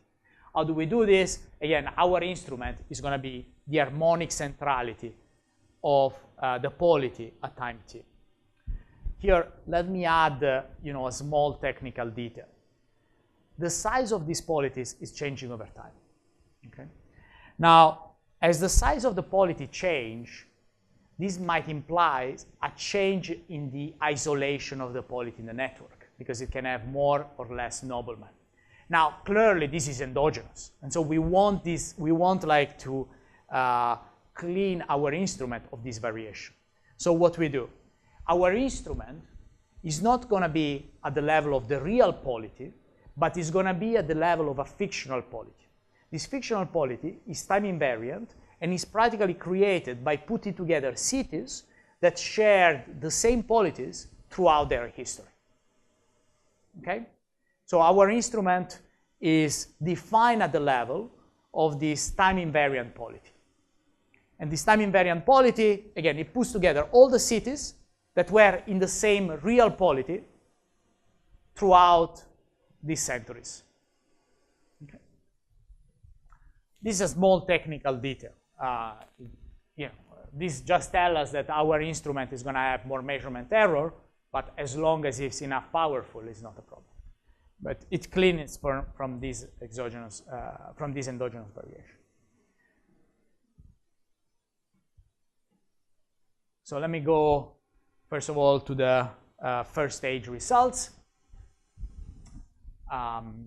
How do we do this? Again, our instrument is going to be the harmonic centrality of the polity at time t. Here, let me add a small technical detail. The size of these polities is changing over time. Okay? Now, as the size of the polity change, this might imply a change in the isolation of the polity in the network, because it can have more or less noblemen. Now, clearly, this is endogenous, and so we want this. We want to clean our instrument of this variation. So what we do, our instrument is not going to be at the level of the real polity, but is going to be at the level of a fictional polity. This fictional polity is time invariant and is practically created by putting together cities that shared the same polities throughout their history. Okay? So our instrument is defined at the level of this time invariant polity. And this time invariant polity, again, it puts together all the cities that were in the same real polity throughout these centuries. Okay. This is a small technical detail. This just tells us that our instrument is going to have more measurement error, but as long as it's enough powerful, it's not a problem. But it cleans from this endogenous variation. So let me go, first of all, to the first stage results.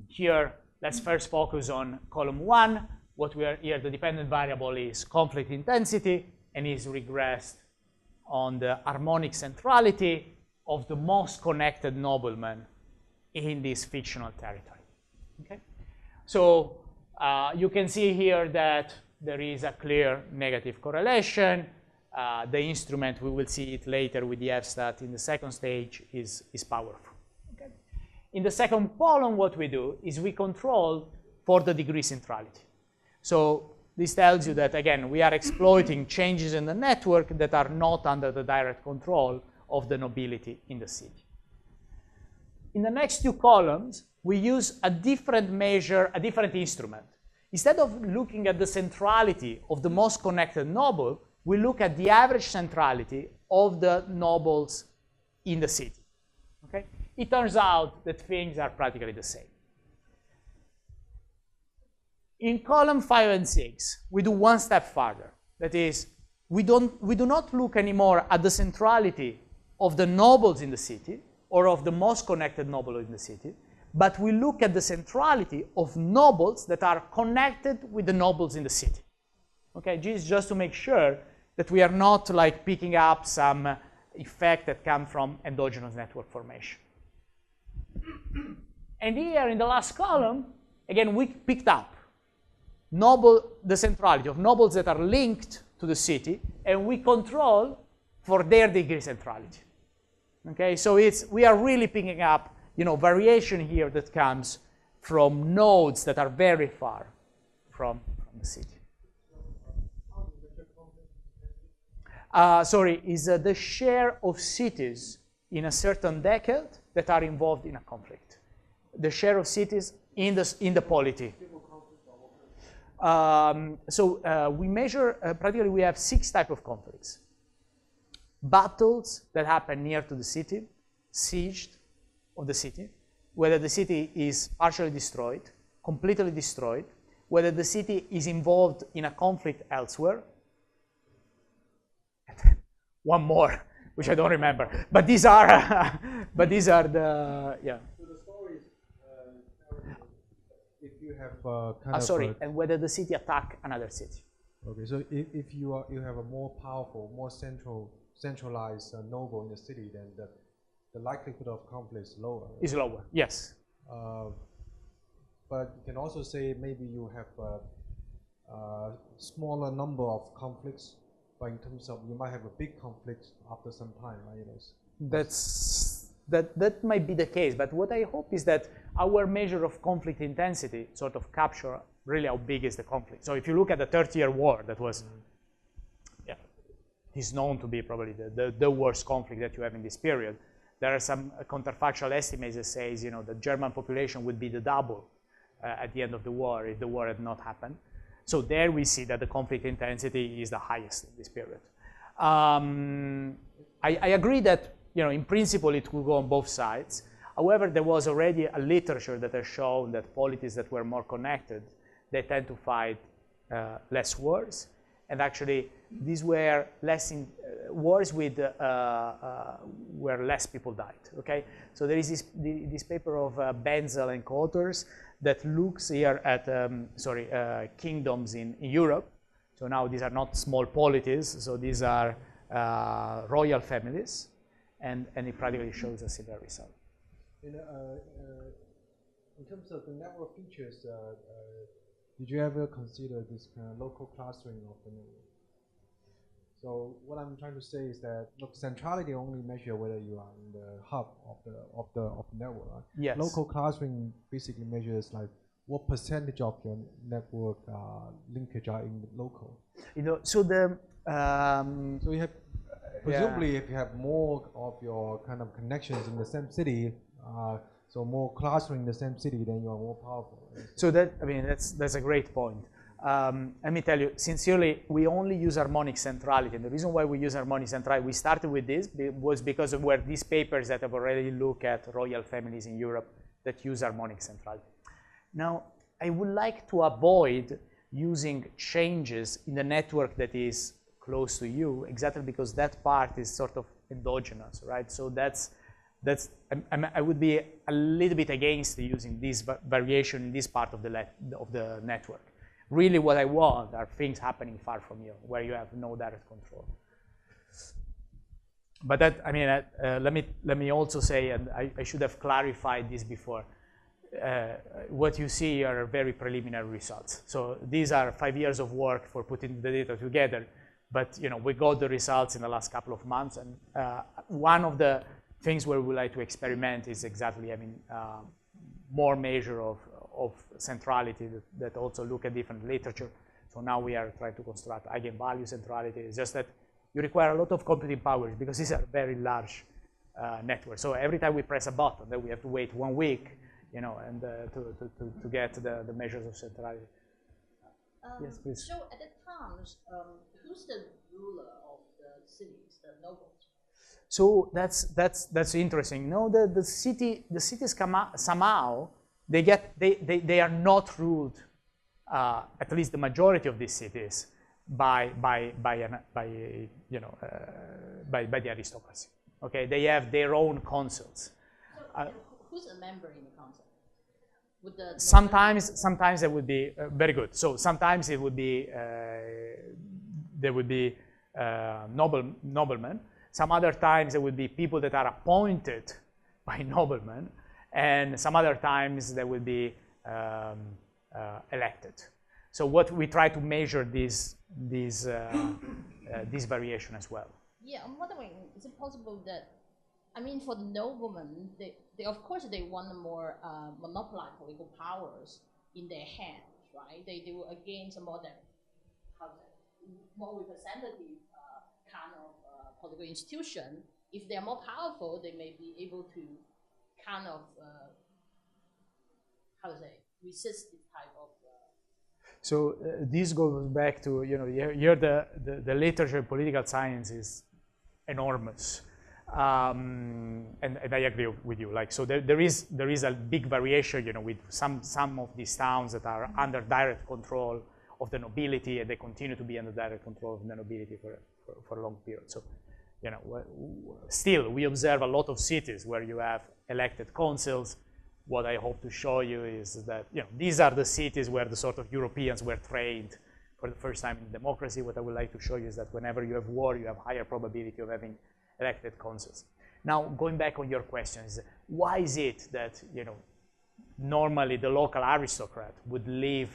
Here, let's first focus on column 1. What we are here, the dependent variable is conflict intensity, and is regressed on the harmonic centrality of the most connected noblemen in this fictional territory. Okay? So you can see here that there is a clear negative correlation. The instrument, we will see it later with the F-stat in the second stage, is powerful. Okay? In the second column, what we do is we control for the degree centrality. So this tells you that, again, we are exploiting changes in the network that are not under the direct control of the nobility in the city. In the next two columns, we use a different measure, a different instrument. Instead of looking at the centrality of the most connected noble, we look at the average centrality of the nobles in the city. Okay? It turns out that things are practically the same. In column 5 and 6, we do one step further. That is, we do not look anymore at the centrality of the nobles in the city or of the most connected noble in the city, but we look at the centrality of nobles that are connected with the nobles in the city. Okay, this is just to make sure that we are not like picking up some effect that comes from endogenous network formation. And here in the last column, again, we picked up the centrality of nobles that are linked to the city, and we control for their degree centrality. Okay, so we are really picking up, variation here that comes from nodes that are very far from the city. Is the share of cities in a certain decade that are involved in a conflict. The share of cities in the polity. We measure, practically we have 6 types of conflicts. Battles that happen near to the city, siege of the city, whether the city is partially destroyed, completely destroyed, whether the city is involved in a conflict elsewhere. One more, which I don't remember, but these are, the, yeah. So the story is, if you have and whether the city attack another city. Okay, so if you have a more powerful, more centralized noble in the city, then the likelihood of conflict is lower. Right? Is lower, yes. But you can also say maybe you have a smaller number of conflicts. But in terms of, you might have a big conflict after some time, right? That might be the case, but what I hope is that our measure of conflict intensity sort of capture really how big is the conflict. So if you look at the 30-year war, that was, is known to be probably the worst conflict that you have in this period. There are some counterfactual estimates that says, the German population would be the double at the end of the war if the war had not happened. So there we see that the conflict intensity is the highest in this period. I agree that, in principle it could go on both sides. However, there was already a literature that has shown that polities that were more connected, they tend to fight less wars. And actually, these were less wars with where less people died. Okay, so there is this paper of Benzel and co-authors that looks here at kingdoms in Europe. So now these are not small polities. So these are royal families, and it practically shows a similar result. In terms of the network features, did you ever consider this kind of local clustering of the network? So what I'm trying to say is that, look, centrality only measure whether you are in the hub of the network. Right? Yes. Local clustering basically measures like what percentage of your network linkage are in local. So the so you have presumably if you have more of your kind of connections in the same city. So more clustering in the same city, then you are more powerful. Right? So that's a great point. Let me tell you, sincerely, we only use harmonic centrality. And the reason why we use harmonic centrality, we started with this, was because of where these papers that have already looked at royal families in Europe that use harmonic centrality. Now, I would like to avoid using changes in the network that is close to you, exactly because that part is sort of endogenous, right? So I would be a little bit against using this variation in this part of the network. Really what I want are things happening far from you, where you have no direct control. But let me also say, and I should have clarified this before, what you see are very preliminary results. So these are 5 years of work for putting the data together, but we got the results in the last couple of months. And one of the things where we like to experiment is exactly, more measure of centrality that also look at different literature. So now we are trying to construct eigenvalue centrality. It's just that you require a lot of computing powers because these are very large networks. So every time we press a button, then we have to wait 1 week, and to get the measures of centrality. Yes, please. So at the time, who's the ruler of the cities, the nobles? So that's interesting. The cities somehow they are not ruled, at least the majority of these cities, by the aristocracy. Okay, they have their own councils. So who's a member in the council? Sometimes it would be very good. So sometimes it would be there would be noblemen. Some other times there would be people that are appointed by noblemen, and some other times they will be elected. So what we try to measure this variation as well. Yeah, I'm wondering, is it possible that, for the noblemen, they of course they want more monopolize political powers in their hands, right? They do against a more representative kind of political institution. If they're more powerful, they may be able to kind of resist this type of. So this goes back to here the literature in political science is enormous, and I agree with you. So there is a big variation, with some of these towns that are under direct control of the nobility, and they continue to be under direct control of the nobility for a long period. So still we observe a lot of cities where you have elected councils. What I hope to show you is that these are the cities where the sort of Europeans were trained for the first time in democracy. What I would like to show you is that whenever you have war, you have higher probability of having elected councils. Now, going back on your questions, why is it that normally the local aristocrat would leave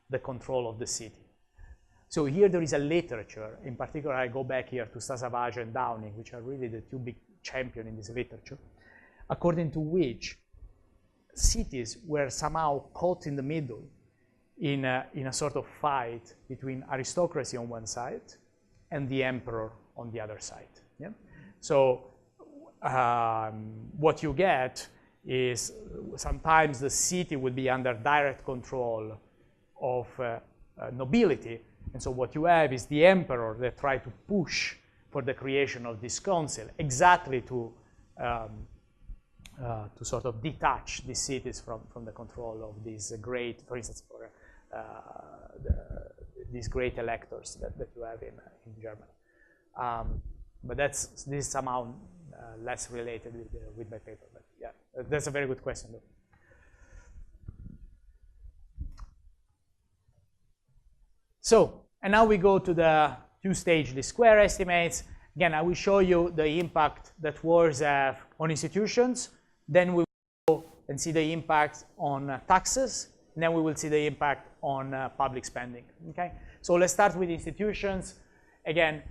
the control of the city? So here there is a literature. In particular, I go back here to Stasavage and Downing, which are really the two big champions in this literature, according to which cities were somehow caught in the middle in a sort of fight between aristocracy on one side and the emperor on the other side. Yeah? So what you get is sometimes the city would be under direct control of nobility, and so what you have is the emperor that try to push for the creation of this council, exactly to sort of detach these cities from the control of these great, for instance, for these great electors that you have in Germany. But this is somehow less related with my paper. But yeah, that's a very good question, though. So, and now we go to the two-stage least square estimates. Again, I will show you the impact that wars have on institutions. Then we will go and see the impact on taxes. And then we will see the impact on public spending. Okay. So let's start with institutions. Again,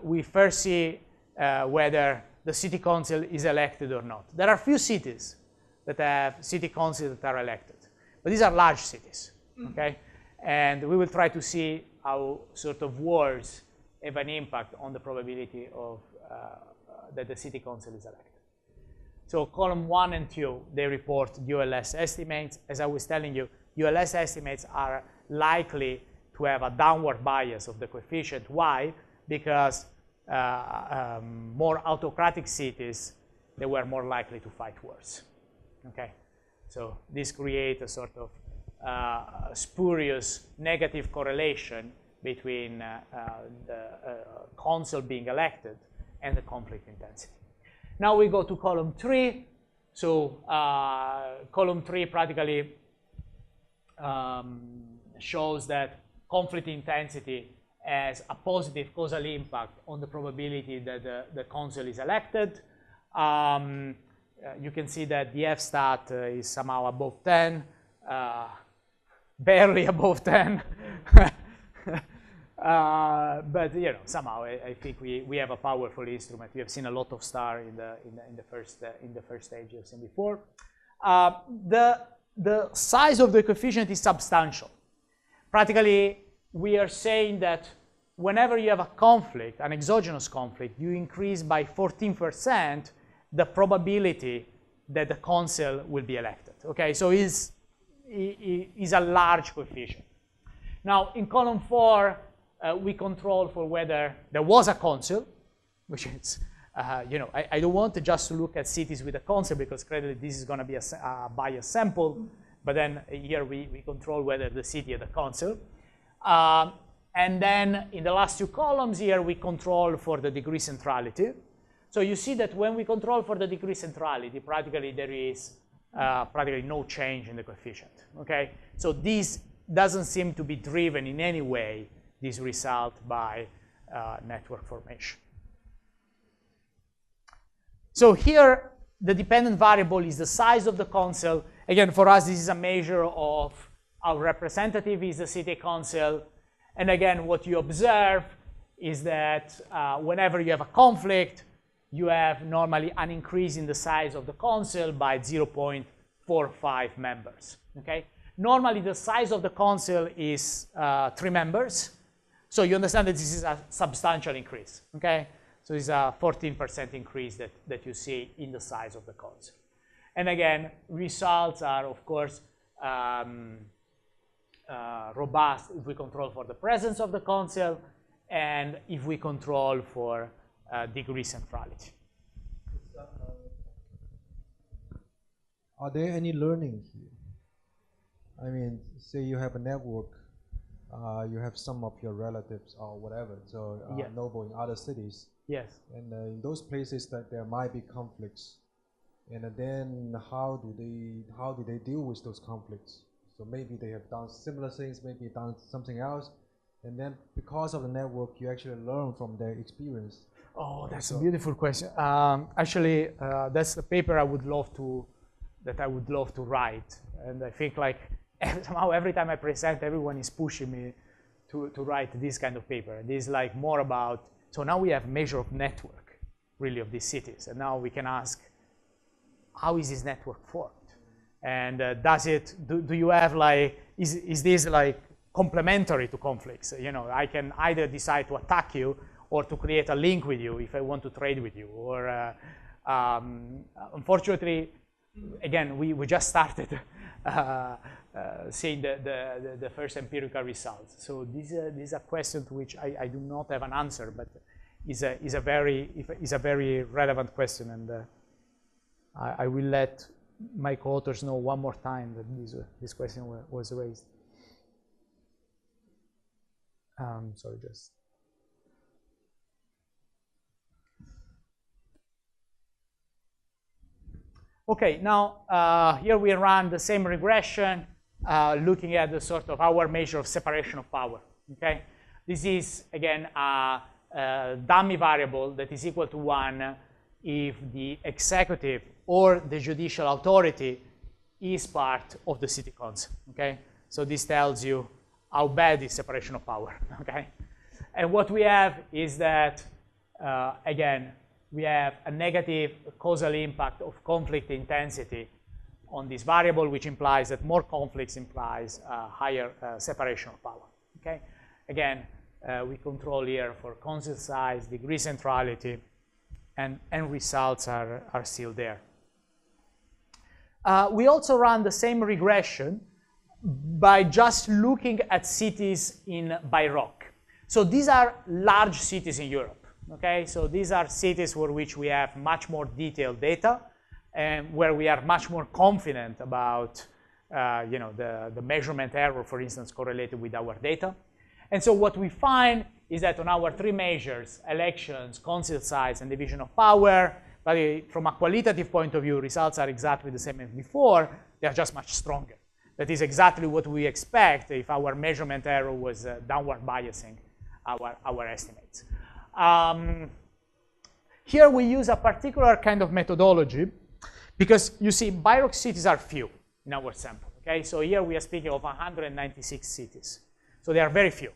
we first see whether the city council is elected or not. There are few cities that have city councils that are elected, but these are large cities. Okay. And we will try to see how sort of wars have an impact on the probability of that the city council is elected. So column 1 and 2, they report ULS estimates. As I was telling you, ULS estimates are likely to have a downward bias of the coefficient. Why? Because more autocratic cities, they were more likely to fight wars. Okay, so this creates a sort of spurious negative correlation between the council being elected and the conflict intensity. Now we go to column 3. So column 3 practically shows that conflict intensity has a positive causal impact on the probability that the council is elected. you can see that the f-stat is somehow above 10, barely above 10. But you know, somehow I think we have a powerful instrument. We have seen a lot of stars in the first stage you've seen before. The size of the coefficient is substantial. Practically, we are saying that whenever you have a conflict, an exogenous conflict, you increase by 14% the probability that the consul will be elected. Okay, so is a large coefficient. Now, in column 4, we control for whether there was a consul, which is, you know, I don't want to just look at cities with a consul because clearly this is going to be a biased sample, but then here we control whether the city had a consul. And then in the last 2 columns here, we control for the degree centrality. So you see that when we control for the degree centrality, practically there is practically no change in the coefficient. Okay, so this doesn't seem to be driven in any way, this result, by network formation. So here, the dependent variable is the size of the consul. Again, for us, this is a measure of how representative is the city consul. And again, what you observe is that whenever you have a conflict, you have normally an increase in the size of the consul by 0.45 members. Okay? Normally, the size of the consul is 3 members. So you understand that this is a substantial increase. Okay? So it's a 14% increase that you see in the size of the consul. And again, results are, of course, robust if we control for the presence of the consul and if we control for degree centrality. Are there any learning here? I mean, say you have a network, you have some of your relatives or whatever, so yeah. noble in other cities. Yes. And in those places that there might be conflicts, and then how do they deal with those conflicts? So maybe they have done similar things, maybe done something else, and then because of the network, you actually learn from their experience. Oh, that's a beautiful question. Actually, that's the paper I would love to write, and I think like somehow every time I present, everyone is pushing me to write this kind of paper. This is like more about, so now we have measure of network, really, of these cities, and now we can ask, how is this network formed? And do you have like, is this like complementary to conflicts? You know, I can either decide to attack you or to create a link with you if I want to trade with you. Or unfortunately, again, we just started seeing the first empirical results. So this is a question to which I do not have an answer, but is a very relevant question, and I will let my co-authors know one more time that this question was raised. Sorry, just. Okay, now here we run the same regression, looking at the sort of our measure of separation of power. Okay, this is again a dummy variable that is equal to 1 if the executive or the judicial authority is part of the city council. Okay, so this tells you how bad is separation of power. Okay, and what we have is that again, we have a negative causal impact of conflict intensity on this variable, which implies that more conflicts implies higher separation of power. Okay, again, we control here for consul size, degree centrality, and results are still there. We also run the same regression by just looking at cities by rock. So these are large cities in Europe. Okay, so these are cities for which we have much more detailed data and where we are much more confident about you know, the measurement error, for instance, correlated with our data. And so what we find is that on our 3 measures, elections, consul size, and division of power, but from a qualitative point of view, results are exactly the same as before. They are just much stronger. That is exactly what we expect if our measurement error was downward biasing our estimates. Here we use a particular kind of methodology Because you see, BIROC cities are few in our sample. Okay, so here we are speaking of 196 cities. So they are very few.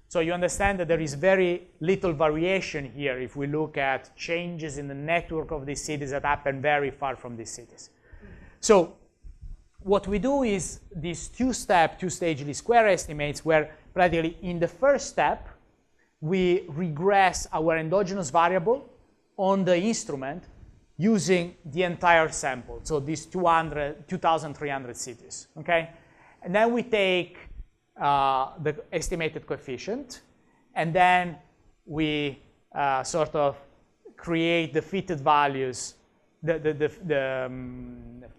So you understand that there is very little variation here if we look at changes in the network of these cities that happen very far from these cities. So what we do is these two-step, two-stage least square estimates, where practically in the first step, we regress our endogenous variable on the instrument using the entire sample, so these 2,300 cities, okay? And then we take the estimated coefficient, and then we sort of create the fitted values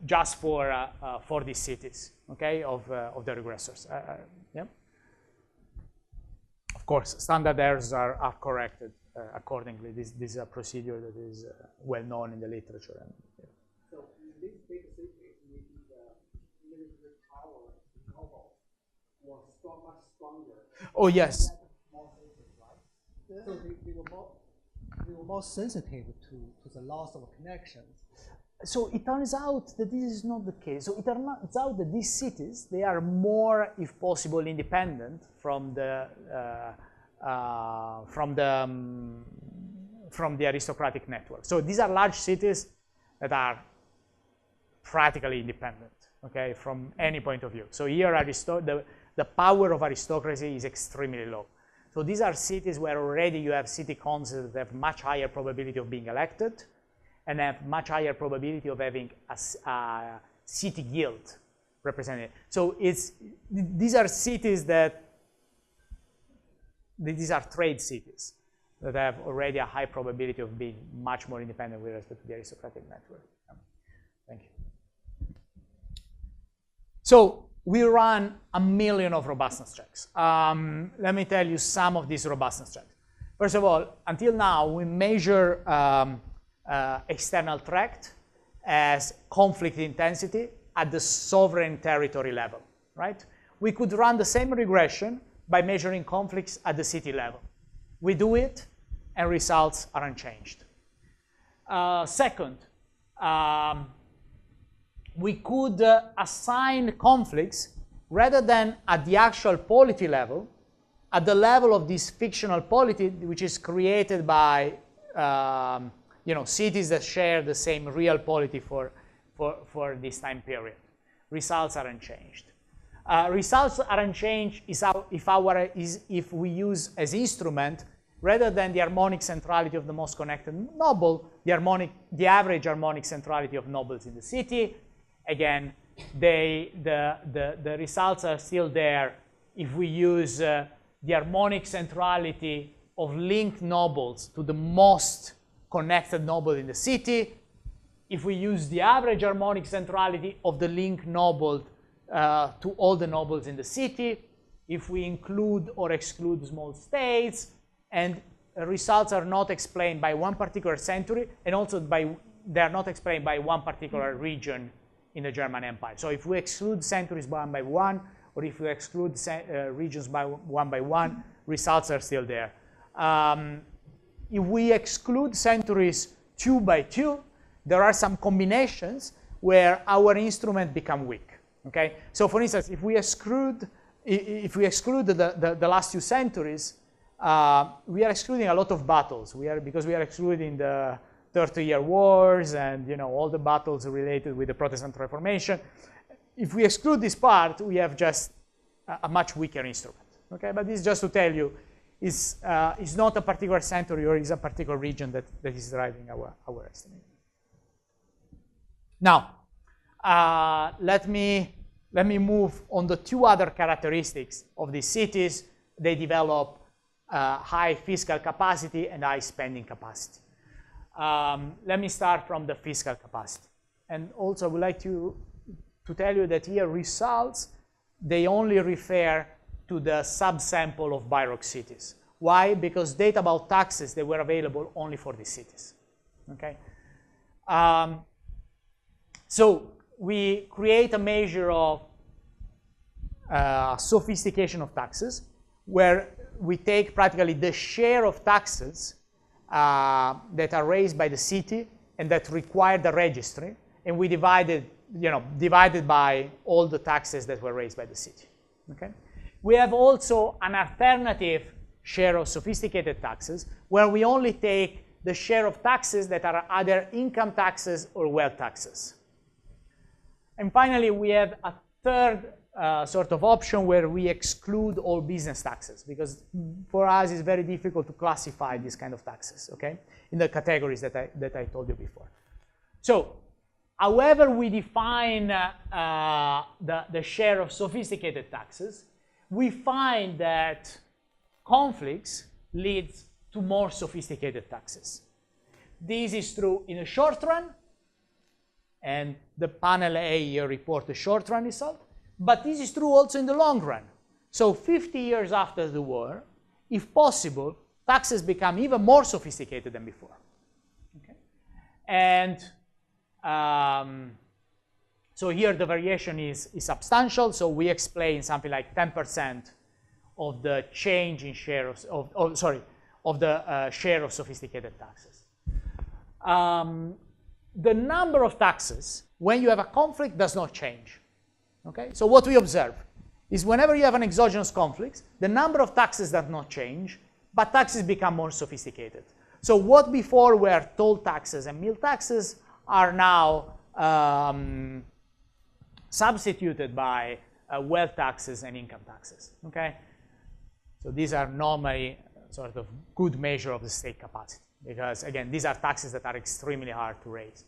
just for these cities, okay, of the regressors. Yeah. Of course, standard errors are corrected accordingly. This is a procedure that is well known in the literature. And, yeah. So in this data set, maybe the limited power novel was much stronger. Oh yes. More sensitive, right? So they were more sensitive to the loss of connections. So it turns out that this is not the case. So it turns out that these cities, they are more, if possible, independent from the aristocratic network. So these are large cities that are practically independent, okay, from any point of view. So here the power of aristocracy is extremely low. So these are cities where already you have city councils that have much higher probability of being elected and have much higher probability of having a city guild represented. So these are cities these are trade cities that have already a high probability of being much more independent with respect to the aristocratic network. Thank you. So we run 1 million of robustness checks. Let me tell you some of these robustness checks. First of all, until now, we measure external threat as conflict intensity at the sovereign territory level, right? We could run the same regression by measuring conflicts at the city level. We do it, and results are unchanged. Second, we could assign conflicts rather than at the actual polity level, at the level of this fictional polity, which is created by cities that share the same real polity for this time period. Results are unchanged. Results are unchanged if we use as instrument, rather than the harmonic centrality of the most connected noble, the average harmonic centrality of nobles in the city. Again, the results are still there if we use the harmonic centrality of linked nobles to the most connected noble in the city. If we use the average harmonic centrality of the linked noble to all the nobles in the city, if we include or exclude small states, and results are not explained by one particular century, and also they are not explained by one particular region in the German Empire. So if we exclude centuries one by one, or if we exclude regions by one, results are still there. If we exclude centuries 2 by 2, there are some combinations where our instrument become weak. Okay. So for instance, if we exclude the last 2 centuries, we are excluding a lot of battles. Because we are excluding the 30-year wars and all the battles related with the Protestant Reformation. If we exclude this part, we have just a much weaker instrument. Okay, but this is just to tell you, it's not a particular century or is a particular region that is driving our estimate. Now, let me move on the 2 other characteristics of these cities. They develop high fiscal capacity and high spending capacity. Let me start from the fiscal capacity. And also I would like to tell you that here results, they only refer to the subsample of BIROC cities. Why? Because data about taxes, they were available only for these cities. Okay. So we create a measure of sophistication of taxes, where we take practically the share of taxes that are raised by the city and that require the registry, and we divided by all the taxes that were raised by the city. Okay? We have also an alternative share of sophisticated taxes, where we only take the share of taxes that are either income taxes or wealth taxes. And finally, we have a third sort of option where we exclude all business taxes, because for us it's very difficult to classify these kind of taxes, okay, in the categories that I told you before. So, however we define the share of sophisticated taxes, we find that conflicts leads to more sophisticated taxes. This is true in the short run, and the panel A here report the short run result, but this is true also in the long run. So 50 years after the war, if possible, taxes become even more sophisticated than before. Okay? And so here the variation is substantial, so we explain something like 10% of the change in share of the share of sophisticated taxes. The number of taxes when you have a conflict does not change. Okay? So what we observe is whenever you have an exogenous conflict, the number of taxes does not change, but taxes become more sophisticated. So what before were toll taxes and meal taxes are now substituted by wealth taxes and income taxes. Okay? So these are normally sort of good measure of the state capacity, because again, these are taxes that are extremely hard to raise.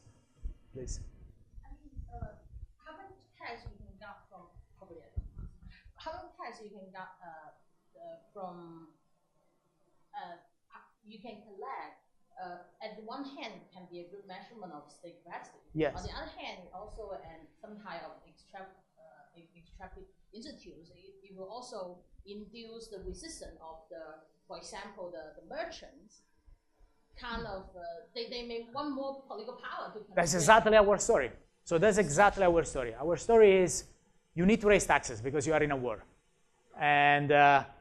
Please. How many tax you can get from you can collect? At the one hand, it can be a good measurement of state capacity. Yes. On the other hand, also some kind of extractive institutes, it will also induce the resistance of for example, the merchants. Kind of, they may want more political power to. That's exactly our story. So that's exactly our story. Our story is you need to raise taxes because you are in a war, and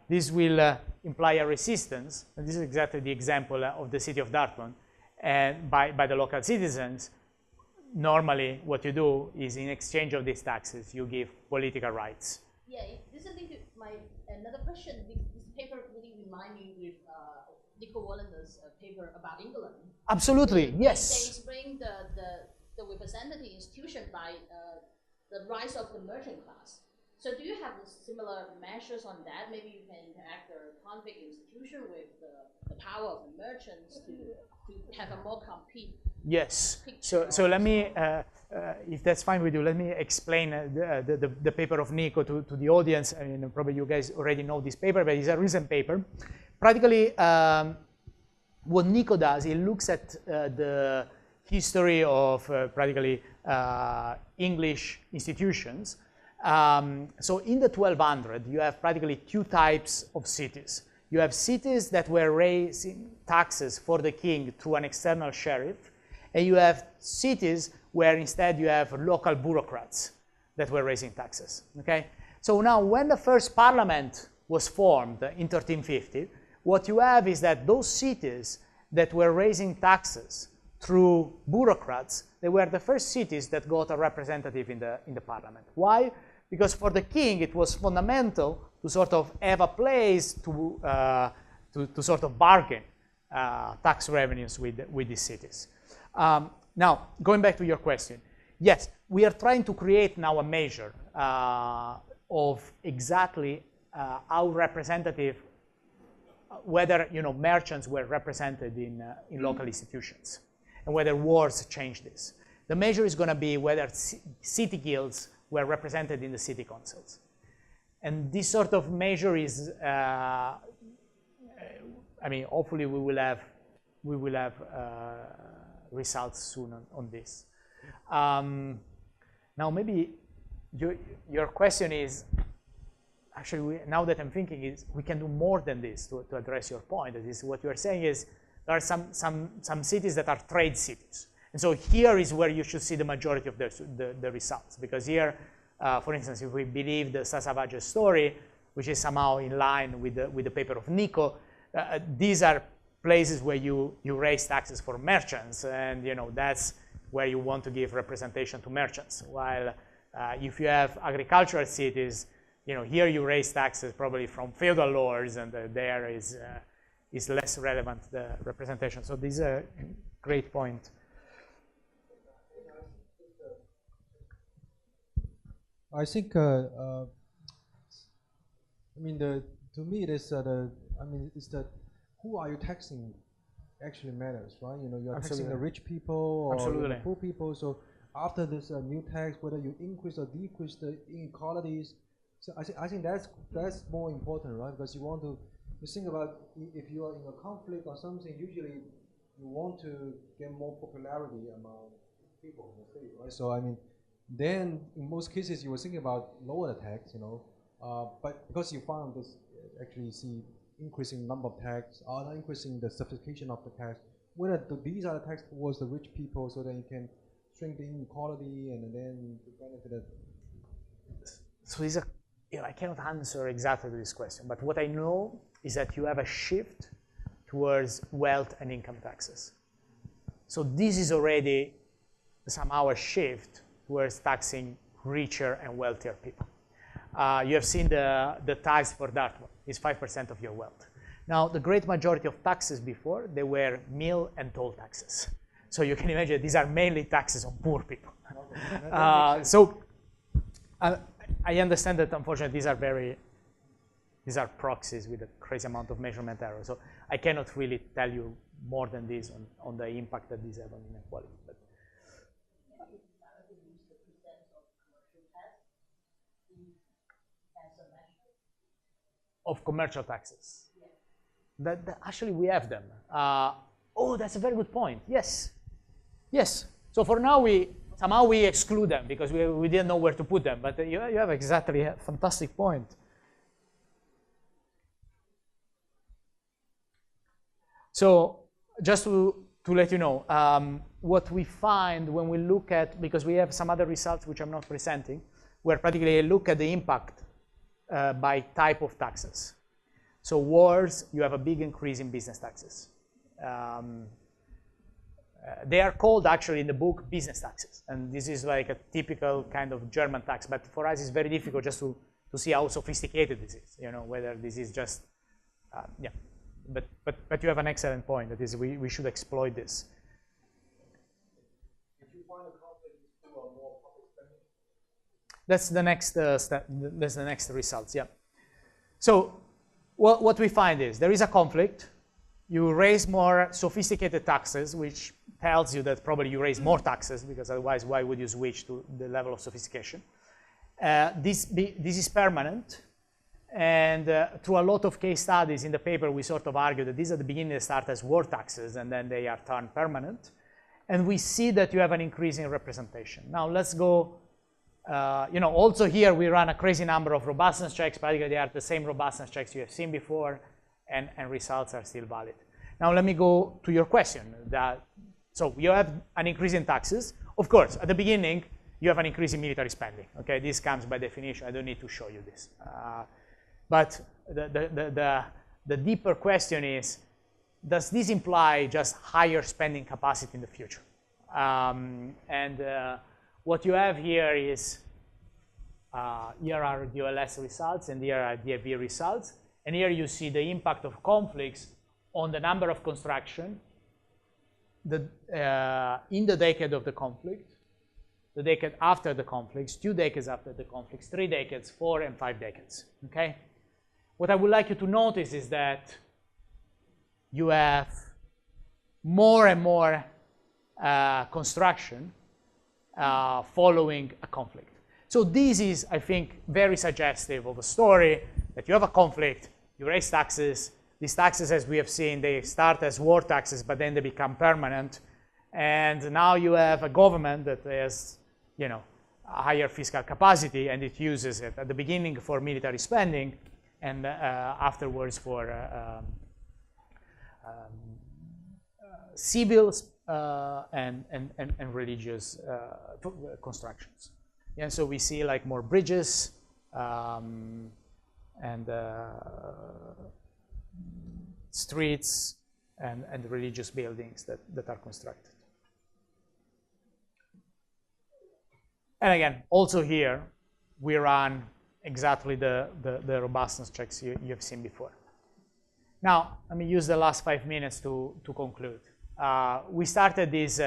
this will imply a resistance. And this is exactly the example of the city of Dartmouth, and by the local citizens. Normally, what you do is in exchange of these taxes, you give political rights. Yeah, this is another question. This paper really reminds me with Nico Wallender's paper about England. Absolutely, yes. They explain the representative institution by the rise of the merchant class. So do you have similar measures on that? Maybe you can interact the conflict institution with the power of the merchants to have a more complete. Yes. So let me, if that's fine with you, let me explain the paper of Nico to the audience. I mean, probably you guys already know this paper, but it's a recent paper. Practically, what Nico does, he looks at the history of practically English institutions. So in the 1200, you have practically two types of cities. You have cities that were raising taxes for the king through an external sheriff, and you have cities where instead you have local bureaucrats that were raising taxes. Okay? So now when the first parliament was formed in 1350, what you have is that those cities that were raising taxes through bureaucrats, they were the first cities that got a representative in the parliament. Why? Because for the king, it was fundamental to sort of have a place to sort of bargain tax revenues with these cities. Now, going back to your question, yes, we are trying to create now a measure of exactly how representative, whether merchants were represented in local institutions, and whether wars changed this. The measure is going to be whether city guilds were represented in the city councils. And this sort of measure is, I mean, hopefully we will have results soon on this. Now maybe your question is, actually now that I'm thinking is we can do more than this to address your point. That is, what you are saying is there are some cities that are trade cities. And so here is where you should see the majority of the results. Because here, for instance, if we believe the Sasavage's story, which is somehow in line with the paper of Nico, these are places where you raise taxes for merchants. And that's where you want to give representation to merchants. While if you have agricultural cities, here you raise taxes probably from feudal lords, and there is less relevant, the representation. So this is a great point. I think, to me, it is it's that who are you taxing actually matters, right? You are taxing the rich people or the poor people. So after this new tax, whether you increase or decrease the inequalities, so I think that's more important, right? Because you think about if you are in a conflict or something, usually you want to get more popularity among people in the state, right? So then in most cases you were thinking about lower the tax, but because you found this actually see increasing number of tax or not increasing the sophistication of the tax, whether these are the tax towards the rich people so that you can shrink the inequality and then benefit it. So these are, I cannot answer exactly to this question, but what I know is that you have a shift towards wealth and income taxes. So this is already somehow a shift towards taxing richer and wealthier people. You have seen the tax for that one. It's 5% of your wealth. Now, the great majority of taxes before, they were meal and toll taxes. So you can imagine these are mainly taxes on poor people. I understand that, unfortunately, these are proxies with a crazy amount of measurement error. So I cannot really tell you more than this on the impact that these have on inequality. But of commercial taxes. Yeah. Actually, we have them. Oh, that's a very good point. Yes. Yes. So for now, somehow we exclude them because we didn't know where to put them. But you have exactly a fantastic point. So just to let you know, what we find when we look at, because we have some other results which I'm not presenting, where particularly look at the impact by type of taxes. So wars, you have a big increase in business taxes. They are called actually in the book business taxes, and this is like a typical kind of German tax, but for us it's very difficult just to see how sophisticated this is, whether this is just, yeah. But you have an excellent point, that is we should exploit this. That's the next step. That's the next results. Yeah. So what we find is there is a conflict. You raise more sophisticated taxes, which tells you that probably you raise more taxes, because otherwise why would you switch to the level of sophistication? This is permanent, and through a lot of case studies in the paper, we sort of argue that these at the beginning they start as war taxes, and then they are turned permanent, and we see that you have an increase in representation. Now let's go. Also here we run a crazy number of robustness checks, particularly they are the same robustness checks you have seen before, and results are still valid. Now let me go to your question. So you have an increase in taxes. Of course, at the beginning, you have an increase in military spending. Okay, this comes by definition. I don't need to show you this. But the deeper question is, does this imply just higher spending capacity in the future? What you have here is, here are DLS results, and here are DFV results. And here you see the impact of conflicts on the number of construction in the decade of the conflict, the decade after the conflicts, 2 decades after the conflicts, 3 decades, 4 and 5 decades, okay? What I would like you to notice is that you have more and more construction following a conflict. So this is, I think, very suggestive of a story that you have a conflict, you raise taxes. These taxes, as we have seen, they start as war taxes, but then they become permanent. And now you have a government that has, a higher fiscal capacity, and it uses it at the beginning for military spending, and afterwards for civil and religious constructions. And so we see like more bridges and streets and religious buildings that are constructed. And again, also here, we run exactly the robustness checks you've seen before. Now, let me use the last 5 minutes to conclude. We started this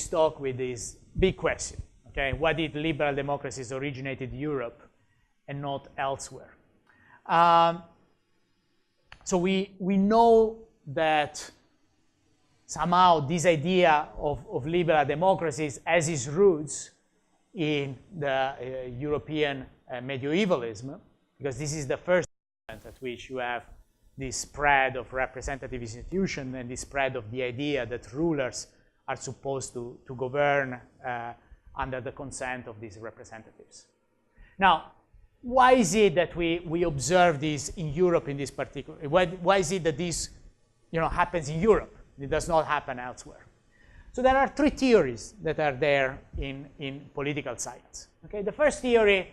talk with this big question, okay? Why did liberal democracies originate in Europe and not elsewhere? So we know that somehow this idea of liberal democracies has its roots in the European medievalism, because this is the first moment at which you have this spread of representative institution and this spread of the idea that rulers are supposed to govern under the consent of these representatives. Now, why is it that we observe this in Europe in this particular? Why is it that this happens in Europe? It does not happen elsewhere. So there are 3 theories that are there in political science. Okay, the first theory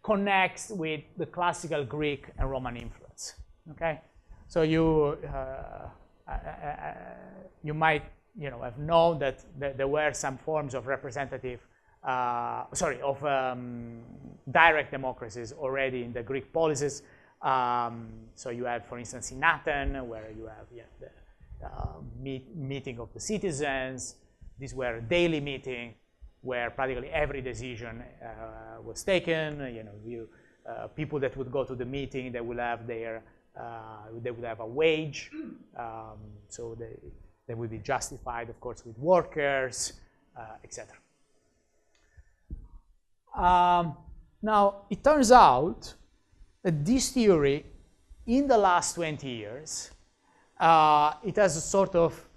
connects with the classical Greek and Roman influence. Okay, so you might have known that there were some forms of representative, direct democracies already in the Greek policies. So you have, for instance, in Athens, where you have the meeting of the citizens. These were a daily meeting where practically every decision was taken. People that would go to the meeting, they will have a wage, so they will be justified, of course, with workers, etc. Now, it turns out that this theory, in the last 20 years, it has sort of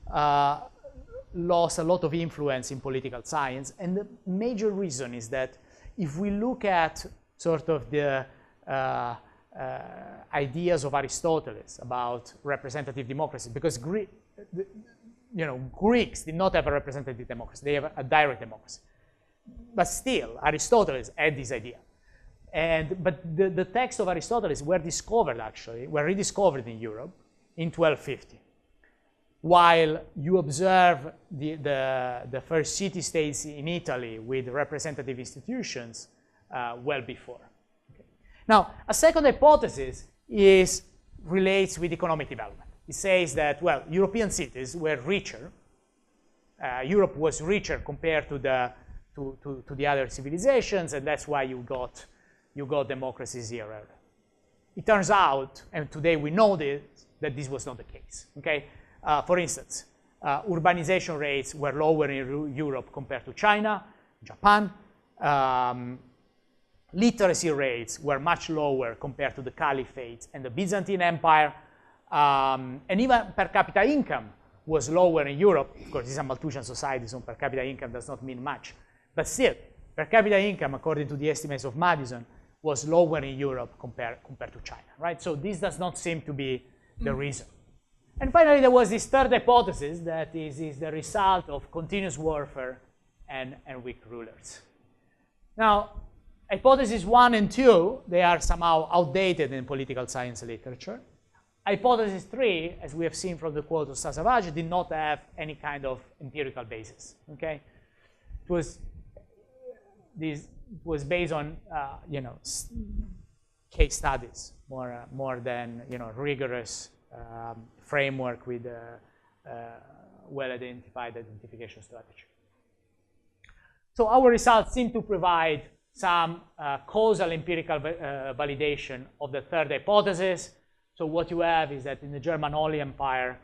lost a lot of influence in political science. And the major reason is that if we look at sort of the ideas of Aristotle about representative democracy, because Greeks did not have a representative democracy, they have a direct democracy. But still, Aristotle had this idea. But the texts of Aristotle were rediscovered in Europe in 1250. While you observe the first city-states in Italy with representative institutions well before. Okay. Now, a second hypothesis relates with economic development. It says that, well, European cities were richer. Europe was richer compared to the other civilizations, and that's why you got democracies here. It turns out, and today we know this, that this was not the case. Okay. For instance, urbanization rates were lower in Europe compared to China, Japan. Literacy rates were much lower compared to the Caliphate and the Byzantine Empire. And even per capita income was lower in Europe. Of course, this is a Malthusian society, so per capita income does not mean much. But still, per capita income, according to the estimates of Madison, was lower in Europe compared to China, right? So this does not seem to be the reason. And finally, there was this third hypothesis that is the result of continuous warfare and weak rulers. Now, hypotheses 1 and 2, they are somehow outdated in political science literature. Hypothesis 3, as we have seen from the quote of Sasavage, did not have any kind of empirical basis. Okay, this was based on case studies more than rigorous framework with well-identified identification strategy. So our results seem to provide some causal empirical validation of the third hypothesis. So what you have is that in the German Holy Empire,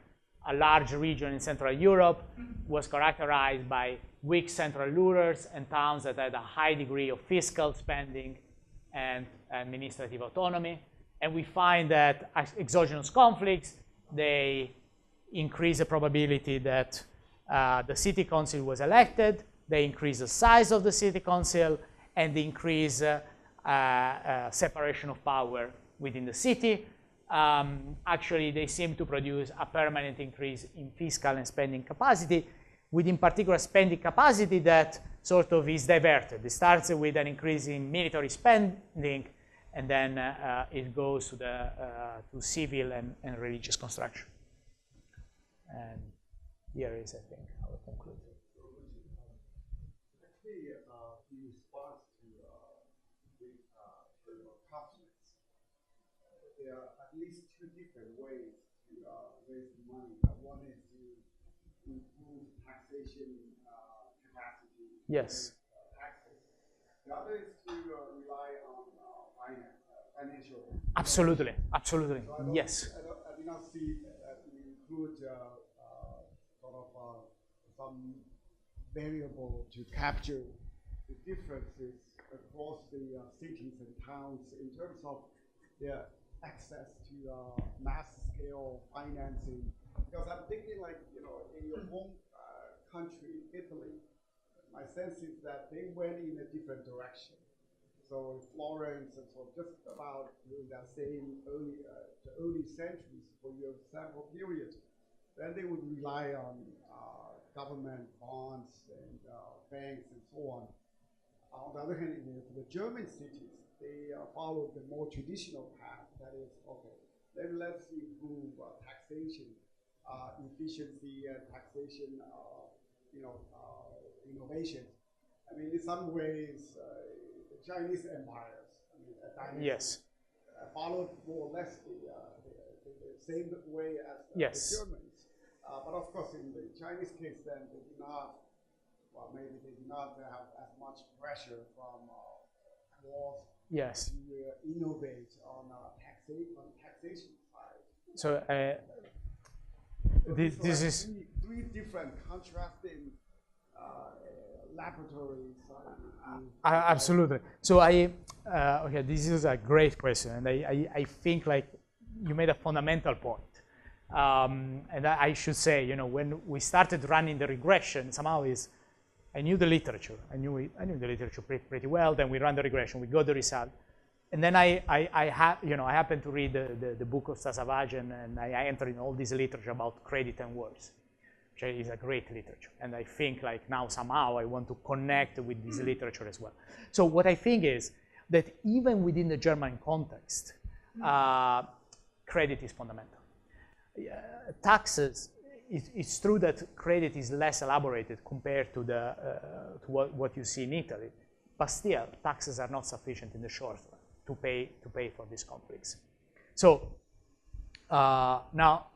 a large region in Central Europe was characterized by weak central rulers and towns that had a high degree of fiscal spending and administrative autonomy. And we find that exogenous conflicts, they increase the probability that the city council was elected, they increase the size of the city council, and they increase separation of power within the city. Actually, they seem to produce a permanent increase in fiscal and spending capacity, with in particular spending capacity that sort of is diverted. It starts with an increase in military spending, and then it goes to civil and religious construction. And here is, I think, I will conclude. there are at least two different ways to raise money. One is to improve taxation capacity. Yes. Taxes. The other is to rely on financial. Absolutely, absolutely. So Yes. I do not see that we include sort of some variable to capture the differences across the cities and towns in terms of their access to mass-scale financing. Because I'm thinking, like, you know, in your home country, Italy, my sense is that they went in a different direction. So in Florence and so just about during that same early centuries, for your sample period, then they would rely on government bonds and banks and so on. On the other hand, for the German cities, they followed the more traditional path. That is, okay, then let's improve taxation, efficiency, and taxation, innovation. I mean, in some ways, the Chinese empires, Yes. followed more or less the same way as the Germans. But of course, in the Chinese case, then they did not. Well, maybe they do not have as much pressure from walls Yes. to innovate on taxation side. So this is three different contrasting laboratories. Absolutely. So okay, this is a great question, and I think like you made a fundamental point. And I should say, you know, when we started running the regression, somehow I knew the literature. I knew the literature pretty well. Then we ran the regression. We got the result, and then I happened to read the book of Sasavajan, and I entered in all this literature about credit and wars, which is a great literature. And I think like now somehow I want to connect with this literature as well. So what I think is that even within the German context, credit is fundamental. Taxes. It's true that credit is less elaborated compared to what you see in Italy, but still taxes are not sufficient in the short run to pay for these conflicts. So now,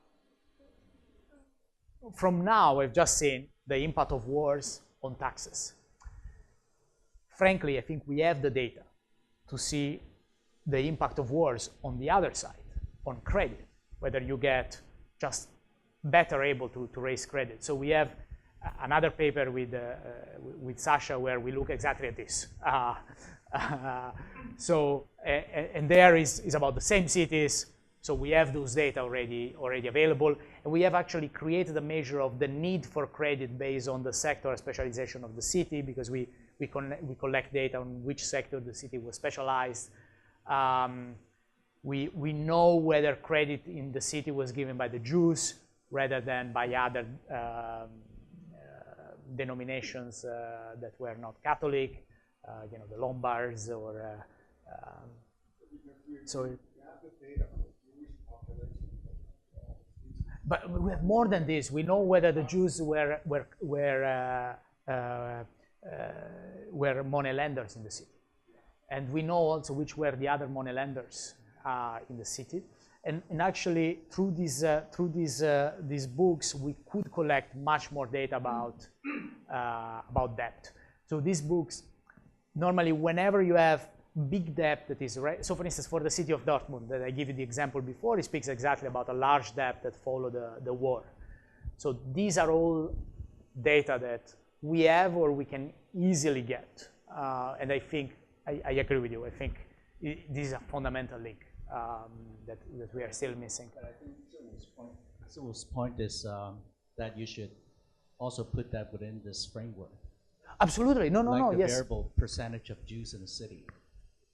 we've just seen the impact of wars on taxes. Frankly, I think we have the data to see the impact of wars on the other side, on credit, whether you get just better able to raise credit. So we have another paper with Sasha where we look exactly at this. And there is about the same cities. So we have those data already available, and we have actually created a measure of the need for credit based on the sector specialization of the city, because we collect data on which sector the city was specialized. We know whether credit in the city was given by the Jews rather than by other denominations that were not Catholic, the Lombards or so. But we have more than this. We know whether the Jews were money lenders in the city, and we know also which were the other money lenders in the city. And actually, through these books, we could collect much more data about debt. So these books, normally, whenever you have big debt that is right. So, for instance, for the city of Dortmund, that I gave you the example before, it speaks exactly about a large debt that followed the war. So these are all data that we have or we can easily get. And I think I agree with you. I think this is a fundamental link. That we are still missing. But I think Cyril's point is that you should also put that within this framework. Absolutely, no, like the yes. variable percentage of Jews in the city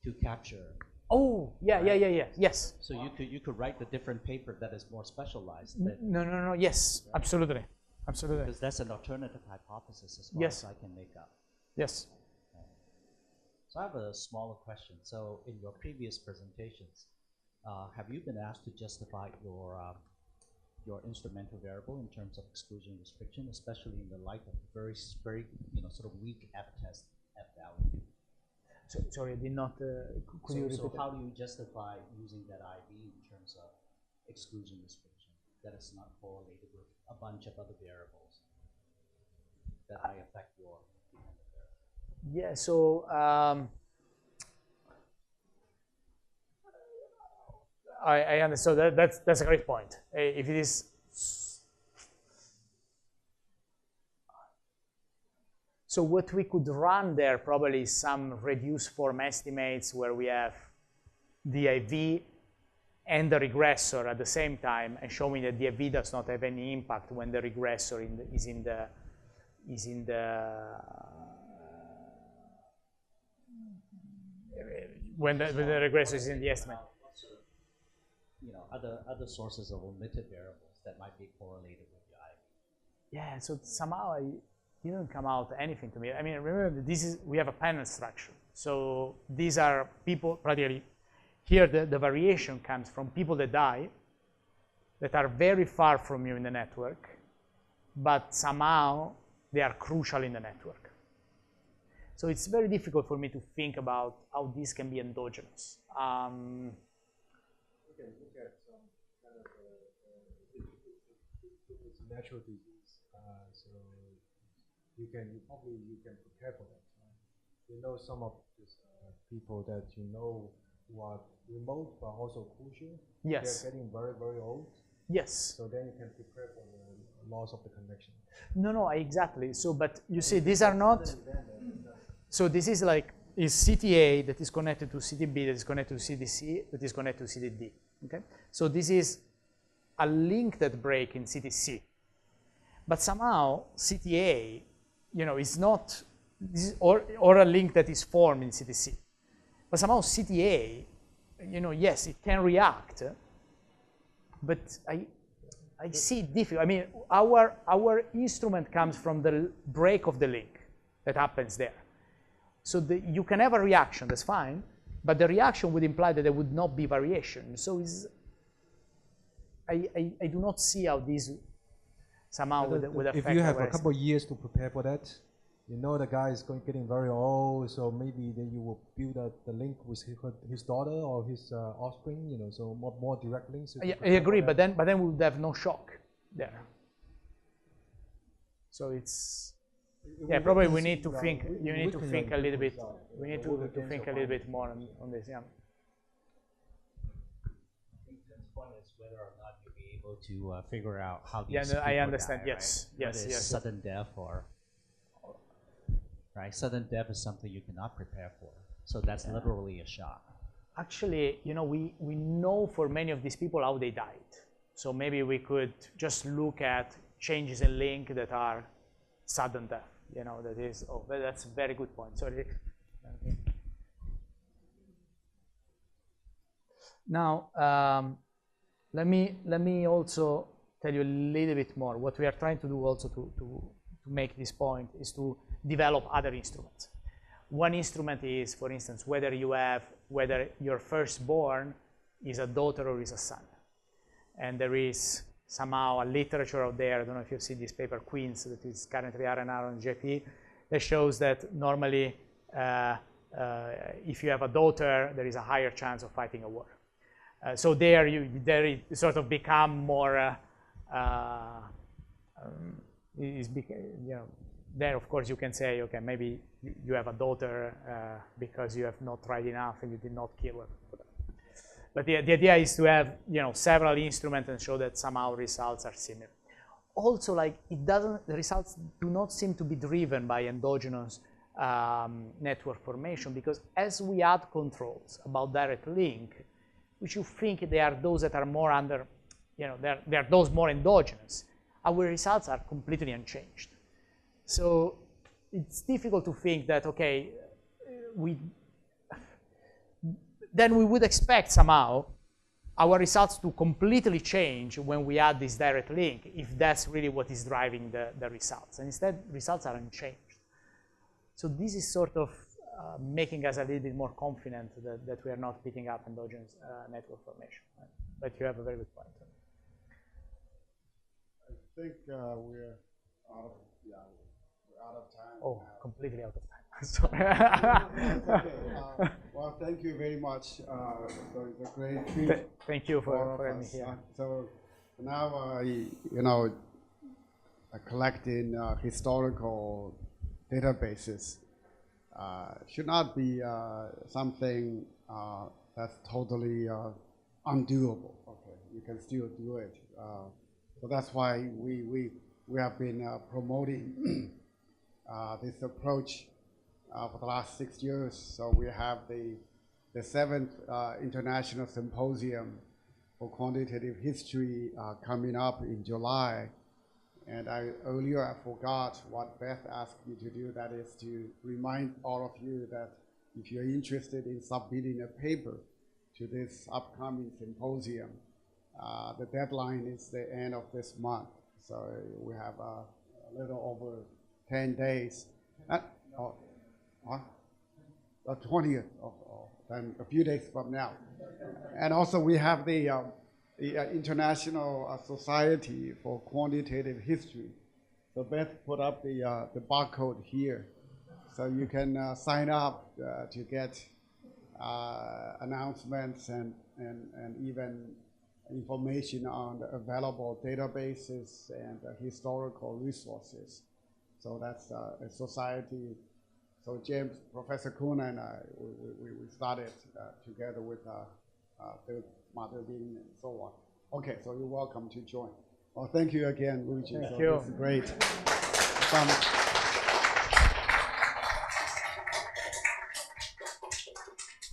to capture. Oh, yeah, right? Yes. So you could write the different paper that is more specialized. No, yes, right? Absolutely. Because that's an alternative hypothesis as far as I can make up. Yes. So I have a smaller question. So in your previous presentations, have you been asked to justify your instrumental variable in terms of exclusion restriction, especially in the light of very sort of weak F test F value? So, sorry, I did not. Could you repeat so how do you justify using that IV in exclusion restriction that is not correlated with a bunch of other variables that might affect your dependent variable? Yeah, so I understand. So that's a great point. If it is, so what we could run there probably is some reduced form estimates where we have the IV and the regressor at the same time, and showing that the IV does not have any impact when the regressor is in the when the regressor is in the estimate. You know, other sources of omitted variables that might be correlated with your IV. Yeah, so somehow it didn't come out anything to me. I mean, remember, we have a panel structure. So these are people, practically, here the variation comes from people that die, that are very far from you in the network, but somehow they are crucial in the network. So it's very difficult for me to think about how this can be endogenous. We can look at some kind of it's a natural disease, so you probably prepare for that. Right? You know some of these people that you know who are remote but also crucial. Yes. They're getting very, very old. Yes. So then you can prepare for the loss of the connection. No, exactly. So, but you see, these are not. So this is like is CTA that is connected to CTB, that is connected to CTC, that is connected to CTD. Okay. So this is a link that break in CTC, but somehow CTA, is not. This is, or a link that is formed in CTC, but somehow CTA, yes, it can react, but I see it difficult. I mean, our instrument comes from the break of the link that happens there. So you can have a reaction, that's fine, but the reaction would imply that there would not be variation. So I do not see how this somehow would affect. If you have a couple of years to prepare for that, the guy is getting very old, so maybe then you will build the link with his daughter or his offspring, so more direct links. I agree, but then we would have no shock there. So it's probably we need to think. You need to think a little bit. We need to think a little bit more on this. Yeah. Point is whether or not you'll be able to figure out how these people I understand. Die, yes, right? yes, yes. Sudden death or right? Sudden death is something you cannot prepare for. So that's literally a shock. Actually, we know for many of these people how they died. So maybe we could just look at changes in link that are sudden death. That is. Oh, that's a very good point. Sorry. Now, let me also tell you a little bit more. What we are trying to do also to make this point is to develop other instruments. One instrument is, for instance, whether your firstborn is a daughter or is a son. And there is somehow a literature out there, I don't know if you've seen this paper, Queens, that is currently R&R on JP, that shows that normally if you have a daughter, there is a higher chance of fighting a war. So there you sort of become more, then of course you can say, okay, maybe you have a daughter because you have not tried enough and you did not kill her. But the idea is to have several instruments and show that somehow results are similar. Also, the results do not seem to be driven by endogenous network formation, because as we add controls about direct link, which you think they are those that are more under, they are those more endogenous, our results are completely unchanged. So it's difficult to think that, okay, then we would expect somehow our results to completely change when we add this direct link, if that's really what is driving the results. And instead, results are unchanged. So this is sort of making us a little bit more confident that we are not picking up endogenous network formation. Right? But you have a very good point. I think we're out of time. Oh, completely out of time. Sorry. That's okay. Well, thank you very much. So it's a great treat. Thank you for all of having me us. here. So now, collecting historical databases should not be something that's totally undoable. Okay, you can still do it. So that's why we have been promoting this approach for the last 6 years. So we have the 7th International Symposium for Quantitative History coming up in July. And earlier I forgot what Beth asked me to do, that is to remind all of you that if you're interested in submitting a paper to this upcoming symposium, the deadline is the end of this month. So we have a little over 10 days. The 20th then a few days from now. And also we have the International Society for Quantitative History. So Beth put up the barcode here. So you can sign up to get announcements and even information on the available databases and historical resources. So that's a society. So James, Professor Kuhn and I, we started together with Martin and so on. Okay, so you're welcome to join. Well, thank you again, Luigi. Thank you. This is great.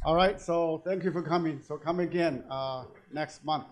All right, so thank you for coming. So come again next month.